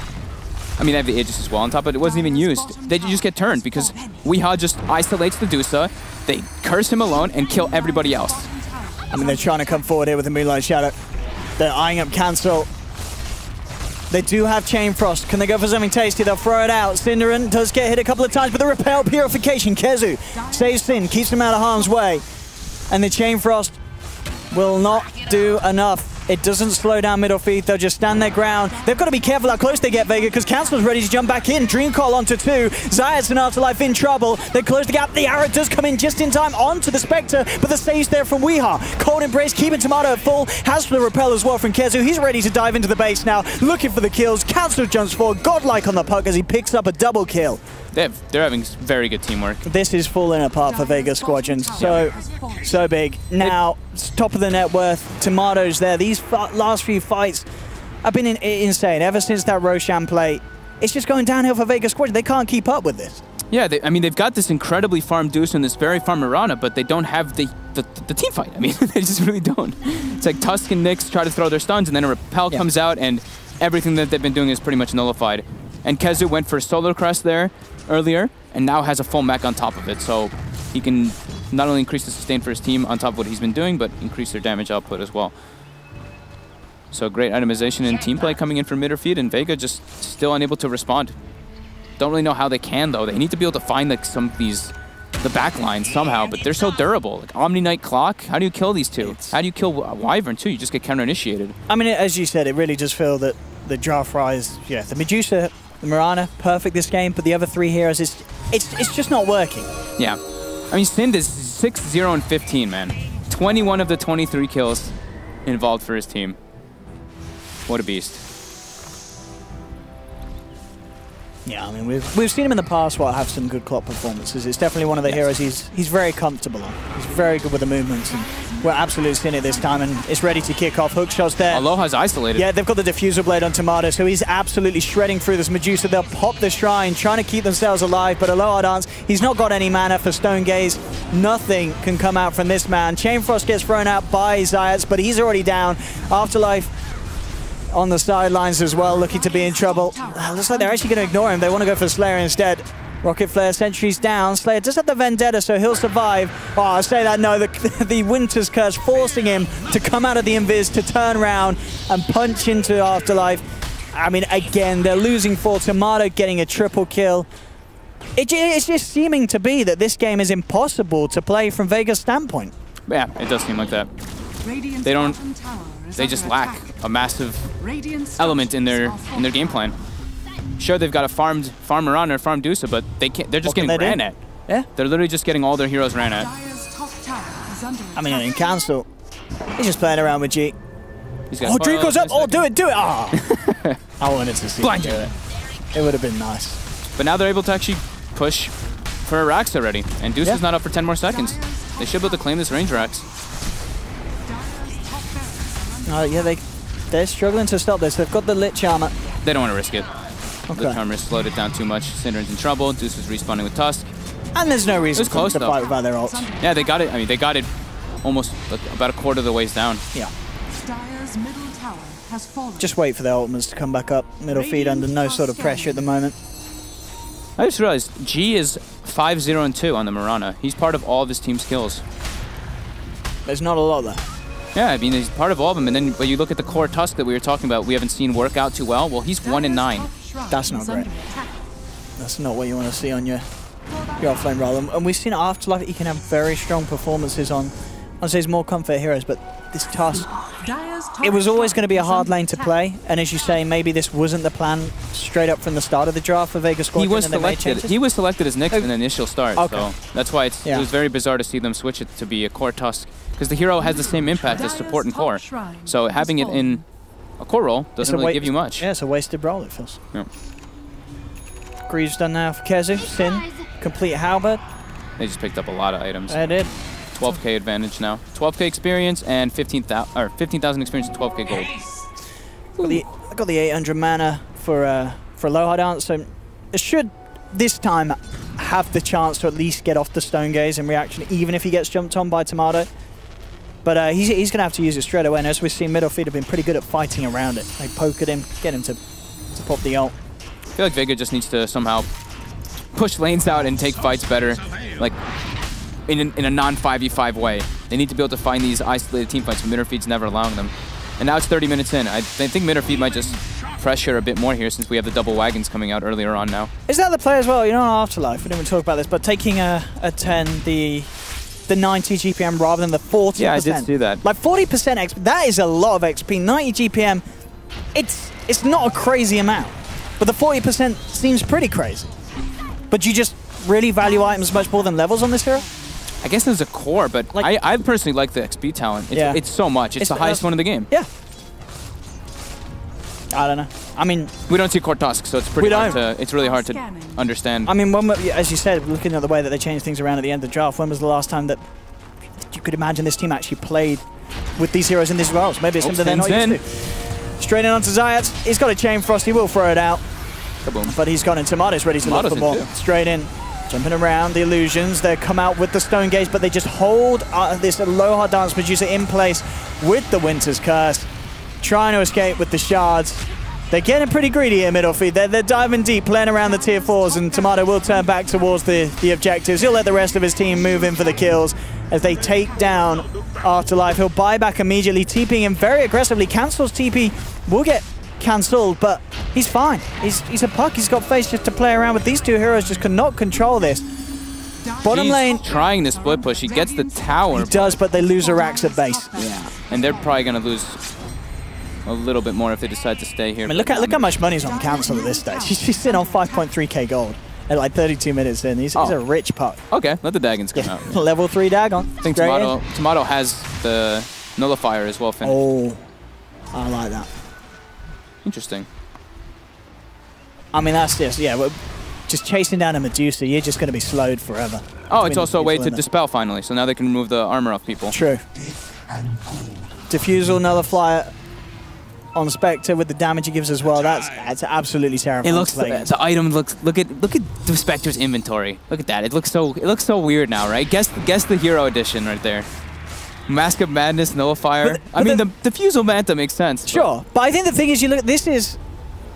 I mean, they have the Aegis as well on top, but it wasn't even used. They just get turned because Weehaw just isolates the Dusa. They curse him alone and kill everybody else. I mean, they're trying to come forward here with the Moonlight Shadow. They're eyeing up Cancel. They do have Chain Frost. Can they go for something tasty? They'll throw it out. Synderen does get hit a couple of times, but the Repel Purification. Kezu saves Sin, keeps him out of harm's way. And the Chain Frost will not do enough. It doesn't slow down Midorfeed. They'll just stand their ground. They've got to be careful how close they get, Vega, because Cancel's ready to jump back in. Dream Call onto 2. Zayat's and Afterlife in trouble. They close the gap. The arrow does come in just in time onto the Spectre, but the save's there from Weehaw. Cold Embrace, keeping Tomato at full. Has the Repel as well from Kezu. He's ready to dive into the base now, looking for the kills. Cancel jumps forward, godlike on the puck as he picks up a double kill. They're having very good teamwork. This is falling apart for Vega Squadron. So big. Now, top of the net worth. Tomatoes there. These last few fights have been insane. Ever since that Roshan play, it's just going downhill for Vega Squadron. They can't keep up with this. Yeah, I mean, they've got this incredibly farm Deuce and this very farm Mirana, but they don't have the team fight. I mean, they just really don't. It's like Tusk and Nyx try to throw their stuns, and then a Repel comes out, and everything that they've been doing is pretty much nullified. And Kezu went for Solar Crest there earlier, and now has a full mech on top of it, so he can not only increase the sustain for his team on top of what he's been doing, but increase their damage output as well. So great itemization and team play coming in for Midorfeed, and Vega just still unable to respond. Don't really know how they can, though. They need to be able to find like some of the back lines somehow, but they're so durable. Like Omni Knight Clock, how do you kill these two? How do you kill Wyvern too? You just get counter-initiated. I mean, as you said, it really does feel that the draft rise, the Medusa, the Mirana, perfect this game, but the other 3 heroes, it's just not working. Yeah. I mean, Sind is 6-0 and 15, man. 21 of the 23 kills involved for his team. What a beast. Yeah, I mean, we've seen him in the past have some good clock performances. It's definitely one of the heroes he's very comfortable on. He's very good with the movements, and we're absolutely seeing it this time, and it's ready to kick off. Hook shots there. Aloha's isolated. Yeah, they've got the diffuser blade on Tomato, so he's absolutely shredding through this Medusa. They'll pop the shrine, trying to keep themselves alive, but Aloha Dance, he's not got any mana for Stone Gaze. Nothing can come out from this man. Chain Frost gets thrown out by Zayats, but he's already down. Afterlife on the sidelines as well, looking to be in trouble. Looks like they're actually going to ignore him. They want to go for Slayer instead. Rocket Flare sentries down. Slayer does have the Vendetta, so he'll survive. Oh, I say that, no, the Winter's Curse forcing him to come out of the Invis, to turn around and punch into Afterlife. I mean, again, they're losing 4. Tomato getting a triple kill. It's just seeming to be that this game is impossible to play from Vega's standpoint. Yeah, it does seem like that. They just lack a massive element in their game plan. Sure, they've got a farm Mirana or farm Dusa, but they're just getting ran at. Yeah, they're literally just getting all their heroes ran at. I mean, in Cancel, he's just playing around with G. Oh, Dream goes up! Oh, do it! Oh. I wanted to see Blind him do it. It would have been nice. But now they're able to actually push for a Rax already, and Dusa's not up for 10 more seconds. They should be able to claim this range Rax. Yeah, they're struggling to stop this. They've got the Lich Armor. They don't want to risk it. Okay. Lich Armor slowed it down too much. Synderen's in trouble. Deuce is respawning with Tusk. And there's no reason close, to fight without their ults. Yeah, they got it. I mean, they got it almost about a quarter of the ways down. Yeah. Dire's middle tower has fallen. Just wait for their ultimates to come back up. Midorfeed under no sort of pressure at the moment. I just realized G is 5-0 and 2 on the Mirana. He's part of all of his team's kills. There's not a lot there. Yeah, I mean, he's part of all of them. And then, but you look at the core Tusk that we were talking about, we haven't seen work out too well. Well, he's 1-9. That's not great. That's not what you want to see on your offlane role. And we've seen Afterlife, he can have very strong performances on say, his more comfort heroes, but this Tusk, it was always going to be a hard lane to play, and as you say, maybe this wasn't the plan straight up from the start of the draft for Vega Squadron. He was selected as Nyx in the initial start, so that's why it was very bizarre to see them switch it to be a core Tusk, because the hero has the same impact as support and core. So having it in a core role doesn't really give you much. Yeah, it's a wasted role, it feels. Yeah. Greaves done now for Kezu. Sin, complete halberd. They just picked up a lot of items. They did. 12k advantage now. 12k experience and 15,000 experience and 12k gold. I got the 800 mana for Aloha Dance, so it should this time have the chance to at least get off the Stone Gaze in reaction, even if he gets jumped on by Tomato. But he's going to have to use it straight away, and as we've seen, Midorfeed have been pretty good at fighting around it. They poke at him, get him to pop the ult. I feel like Vega just needs to somehow push lanes out and take fights better, like in a non-5v5 way. They need to be able to find these isolated team fights, but Midorfeed's never allowing them. And now it's 30 minutes in. I think Midorfeed might just pressure a bit more here since we have the double wagons coming out earlier on now. Is that the play as well? You know, Afterlife, we didn't even talk about this, but taking a 10, the 90 GPM rather than the 40%. Yeah, I did do that. Like 40% XP, that is a lot of XP. 90 GPM, it's not a crazy amount, but the 40% seems pretty crazy. But you just really value items much more than levels on this hero? I guess there's a core, but like, I personally like the XP talent. It's so much. It's the highest one in the game. Yeah. I don't know. I mean, we don't see core Tusk, so it's pretty hard to. It's really hard to understand. I mean, as you said, looking at the way that they changed things around at the end of the draft, when was the last time that you could imagine this team actually played with these heroes in these roles? Maybe it's something they're not used to. Straight in onto Zayat. He's got a Chain Frost. He will throw it out. Kaboom. But he's gone in. Tomato's ready to look for more. Straight in. Jumping around the illusions. They come out with the Stone Gaze, but they just hold this Aloha Dance Producer in place with the Winter's Curse. Trying to escape with the shards. They're getting pretty greedy here, Midorfeed. They're diving deep, playing around the tier 4s, and Tomato will turn back towards the objectives. He'll let the rest of his team move in for the kills as they take down Afterlife. He'll buy back immediately, TPing him very aggressively. Cancels TP, will get cancelled, but he's fine. He's a puck. He's got face just to play around with. These two heroes just cannot control this. Bottom lane. Trying the split push. He gets the tower. He does, but they lose Arax at base. Yeah, and they're probably going to lose a little bit more if they decide to stay here. I mean, look how much money's on Cancel at this stage. He's sitting on 5.3k gold at like 32 minutes in. He's a rich puck. Okay, let the Dagons come out. Yeah. Level 3 Dagon. I think Tomato has the Nullifier as well finished. Oh, I like that. Interesting. I mean, that's just chasing down a Medusa, you're just going to be slowed forever. Oh, it's also a way to dispel finally, so now they can remove the armor off people. True. Diffusal, Nullifier on Spectre with the damage it gives as well. That's absolutely terrifying. It looks the item looks. Look at the Spectre's inventory. Look at that. It looks so weird now, right? Guess the hero edition right there. Mask of Madness, Nullifier. I mean, the Diffusal Manta makes sense. Sure, but I think the thing is, you look. This is.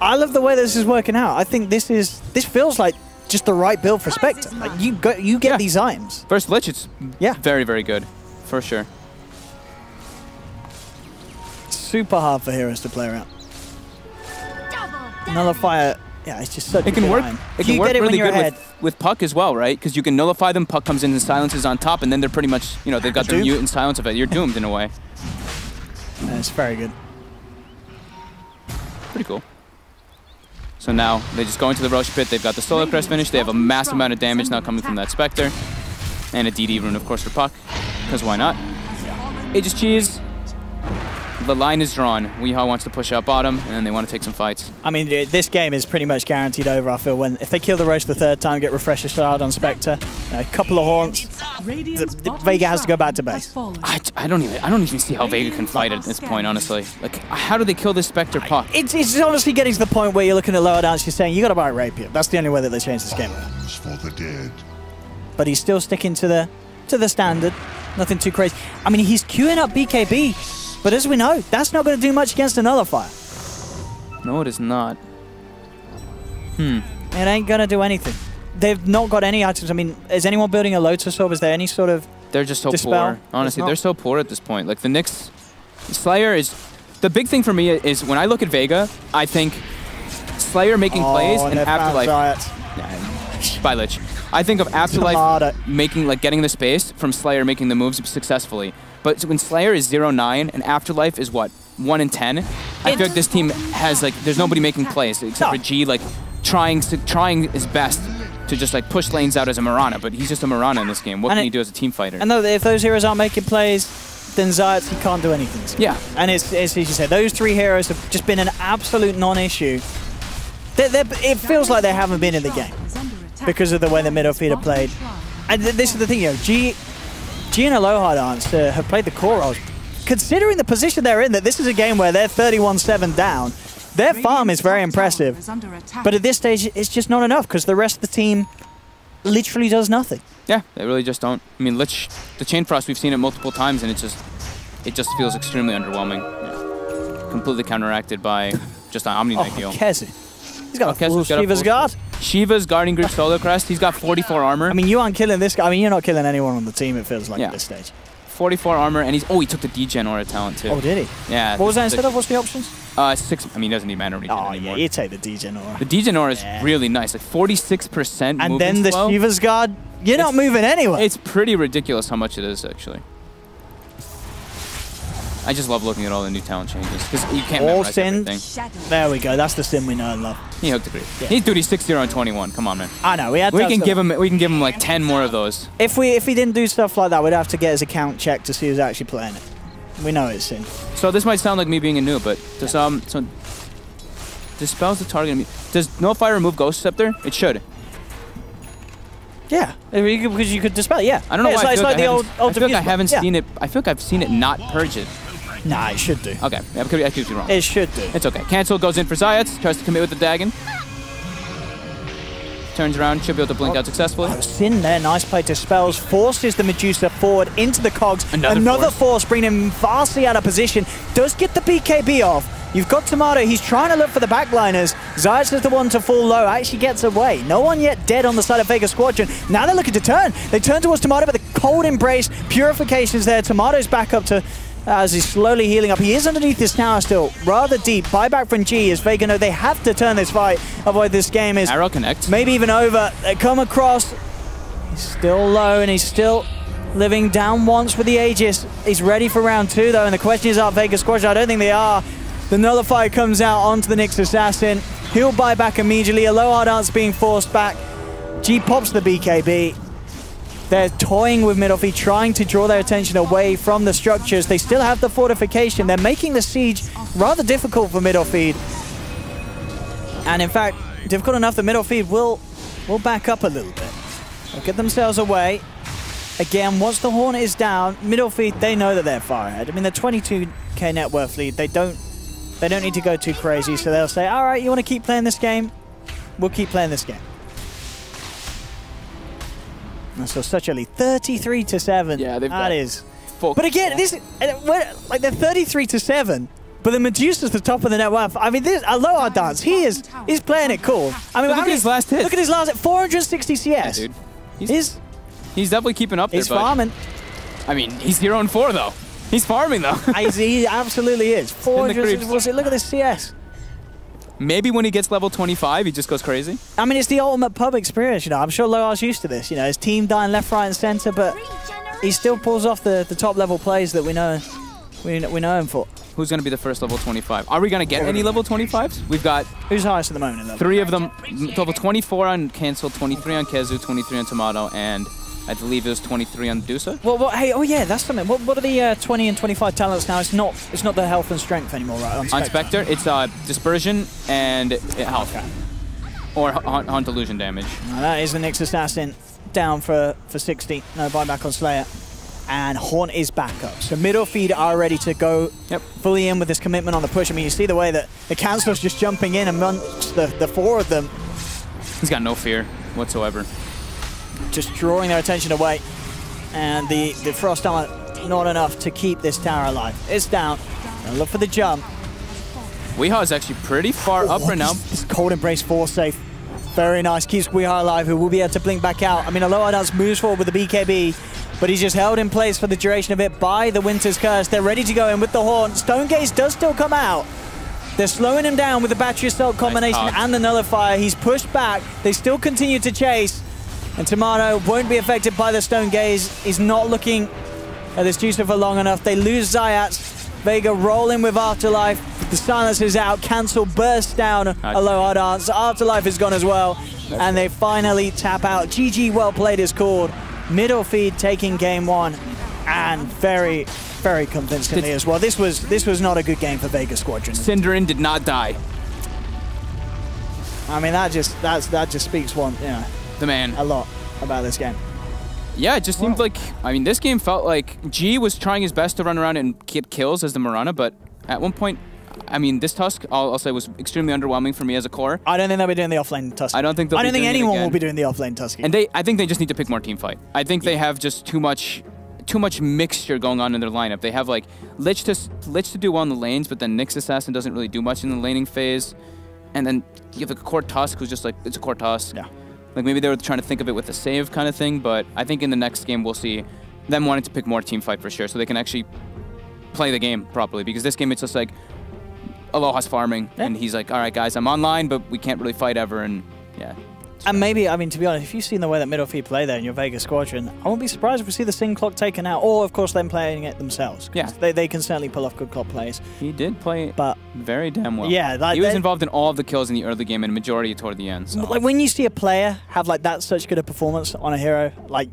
I love the way this is working out. I think this feels like just the right build for Spectre. Like you get these items. First Lich, it's very, very good, for sure. Super hard for heroes to play around. Nullifier, it's just such it can work. It can work really good with Puck as well, right? Because you can nullify them, Puck comes in and silences on top, and then they're pretty much, they've got their mute and silence effect. You're doomed in a way. It's very good. Pretty cool. So now they just go into the Roche Pit. They've got the Solar Crest finish. They have a massive amount of damage now coming from that Spectre. And a DD rune, of course, for Puck. Because why not? Aegis Cheese. The line is drawn. Weehaw wants to push out bottom, and then they want to take some fights. I mean, this game is pretty much guaranteed over, I feel. If they kill the Roche the third time, get Refresher Shard on Spectre, a couple of haunts, Vega has to go back to base. I don't even see how Vega can fight at this point, honestly. Like, how do they kill this Spectre Puck? It's honestly getting to the point where you're looking at Lower Dance, you're saying, you got to buy Rapier. That's the only way that they change this game. For the dead. But he's still sticking to the standard. Nothing too crazy. I mean, he's queuing up BKB. But as we know, that's not going to do much against a Nullifier. No, it is not. It ain't going to do anything. They've not got any items. I mean, is anyone building a Lotus Orb? Is there any sort of They're just so dispel? poor. Honestly, they're so poor at this point. Like, the Nyx Slayer is... The big thing for me is when I look at Vega, I think Slayer making plays and Afterlife... By Lich. I think of Afterlife getting the space from Slayer making the moves successfully. But when Slayer is 0-9 and Afterlife is what? 1 in 10. I feel like this team has like there's nobody making plays except for G like trying his best to just like push lanes out as a Mirana, but he's just a Mirana in this game. What can he do as a team fighter? And if those heroes aren't making plays, then Zayats, he can't do anything. Yeah. And it's as you said, those 3 heroes have just been an absolute non-issue. It feels like they haven't been in the game because of the way the Midorfeed are played. And this is the thing, you know, G and Aloha Dance have played the core roles. Considering the position they're in, that this is a game where they're 31-7 down, their farm is very impressive. But at this stage, it's just not enough because the rest of the team literally does nothing. Yeah, they really just don't. I mean, Lich, the Chain Frost, we've seen it multiple times, and it just feels extremely underwhelming. Yeah. Completely counteracted by just an Omni Knight heal. Kezu. He's got a full Shiva's Guard. Shiva's guarding group solo crest. He's got 44 armor. I mean, you aren't killing this guy. I mean, you're not killing anyone on the team, it feels like at this stage. 44 armor, and he took the degen aura talent too. Oh, did he? Yeah. What was that instead of? What's the options? 6. I mean, he doesn't need mana regen anymore. Yeah, you take the degen aura. The degen aura is really nice, like 46% and then the slow. Shiva's Guard, you're not moving anywhere. It's pretty ridiculous how much it is, actually. I just love looking at all the new talent changes, because you can't memorize everything. There we go, that's the sim we know and love. He hooked the creep. Yeah. He's 6-0 and 21, come on, man. I know, we can give him like 10 more of those. If he didn't do stuff like that, we'd have to get his account checked to see who's actually playing it. We know it's Sin. So this might sound like me being a noob, but does so dispels the target. Does Nullify remove Ghost Scepter? It should. Yeah, because you could dispel it. Yeah. I don't know why. It's like the old I feel like I haven't seen it. I feel like I've seen it not purge it. Nah, it should do. Okay, yeah, I could be wrong. It should do. It's okay. Cancel goes in for Zayats. Tries to commit with the Dagon. Turns around, should be able to blink out successfully. Sin there, nice play to spells. Forces the Medusa forward into the cogs. Another force bringing him vastly out of position. Does get the BKB off. You've got Tomato, he's trying to look for the backliners. Zayats is the one to fall low, actually gets away. No one yet dead on the side of Vega Squadron. Now they're looking to turn. They turn towards Tomato, but the cold embrace, purification's there. Tomato's back up to, as he's slowly healing up. He is underneath this tower still, rather deep. Buyback from G as Vega know they have to turn this fight, otherwise this game is Arrow connect. Maybe even over. They come across, he's still low and he's still living down once with the Aegis. He's ready for round 2 though, and the question is, are Vega Squadron? I don't think they are. The Nullifier comes out onto the Nyx Assassin. He'll buy back immediately. Aloha Dance being forced back. G pops the BKB. They're toying with Midorfeed, trying to draw their attention away from the structures. They still have the fortification. They're making the siege rather difficult for Midorfeed. And in fact, difficult enough that Midorfeed will back up a little bit. They'll get themselves away. Again, once the Hornet is down, Midorfeed, they know that they're far ahead. I mean, they're 22k net worth lead. They don't need to go too crazy, so they'll say, all right, you want to keep playing this game? We'll keep playing this game. And so such a lead, 33-7. Yeah, that is. But again, this like they're 33-7, but the Medusa's the top of the net worth. I mean, this Aloha Dance, he's playing it cool. I mean, look at his last hit. Look at his last hit, 460 CS. Yeah, dude. He's definitely keeping up there. He's farming. I mean, he's 0-4 though. He's farming though. He absolutely is. 400. Look at this CS. Maybe when he gets level 25, he just goes crazy. I mean, it's the ultimate pub experience, you know. I'm sure Loa's used to this. You know, his team dying left, right, and center, but he still pulls off the top level plays that we know him for. Who's going to be the first level 25? Are we going to get any level 25s? We've got... Who's highest at the moment in level? 3 of them. Level 24 on Cancel, 23 on Kezu, 23 on Tomato, and I believe it was 23 on Dusa. Well, hey, oh yeah, that's something. What are the 20 and 25 talents now? It's not the health and strength anymore, right? On Spectre, it's Dispersion and health. Okay. Or Haunt Illusion damage. Now that is the Nyx Assassin down for 60. No buyback on Slayer. And Haunt is back up. So Midorfeed are ready to go fully in with this commitment on the push. I mean, you see the way that the Councilor's just jumping in amongst the 4 of them. He's got no fear whatsoever. Just drawing their attention away. And the Frost Armor, not enough to keep this tower alive. It's down. Now look for the jump. Weehaw is actually pretty far up right now. This Cold Embrace force safe. Very nice. Keeps Weehaw alive, who will be able to blink back out. I mean, Aloha Dance moves forward with the BKB, but he's just held in place for the duration of it by the Winter's Curse. They're ready to go in with the Horn. Stone Gaze does still come out. They're slowing him down with the Battery Assault combination and the Nullifier. He's pushed back. They still continue to chase. And Tomato won't be affected by the Stone Gaze. He's not looking at this juicer for long enough. They lose Zayats. Vega rolling with Afterlife. The silence is out. Cancel bursts down a low hard answer. Afterlife is gone as well. And they finally tap out. GG, well played is called. Midorfeed taking game 1. And very, very convincingly as well. This was not a good game for Vega Squadron. Cinderin did not die. I mean, that just speaks The man. a lot about this game. Yeah, it just seemed like, I mean, this game felt like G was trying his best to run around and get kills as the Mirana, but at one point, I mean, this Tusk, I'll say, was extremely underwhelming for me as a core. I don't think they'll be doing the offlane Tusk. I don't think anyone will be doing the offlane Tusk. And I think they just need to pick more team fight. I think they have just too much mixture going on in their lineup. They have like Lich to do well in the lanes, but then Nyx Assassin doesn't really do much in the laning phase. And then you have the core Tusk, who's just like, it's a core Tusk. Yeah. Like maybe they were trying to think of it with a save kind of thing, but I think in the next game we'll see them wanting to pick more team fight for sure, so they can actually play the game properly. Because this game it's just like Aloha's farming, and he's like, all right guys, I'm online, but we can't really fight ever, and yeah. And maybe, I mean, to be honest, if you've seen the way that Midorfeed play there in your Vega Squadron, I won't be surprised if we see the Sing clock taken out, or of course them playing it themselves. Yeah. They can certainly pull off good clock plays. He did play very damn well. Yeah. Like he was involved in all of the kills in the early game and majority toward the end. So. Like when you see a player have like that such good a performance on a hero, like,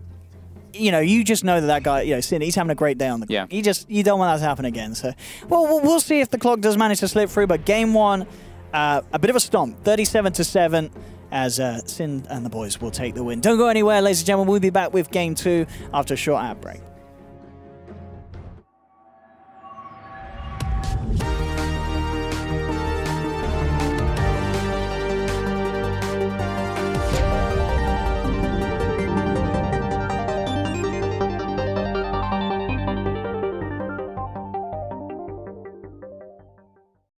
you know, you just know that guy, he's having a great day on the clock. Yeah. You don't want that to happen again. So, well, we'll see if the clock does manage to slip through, but game 1, a bit of a stomp, 37-7. As Sin and the boys will take the win. Don't go anywhere, ladies and gentlemen. We'll be back with game 2 after a short ad break.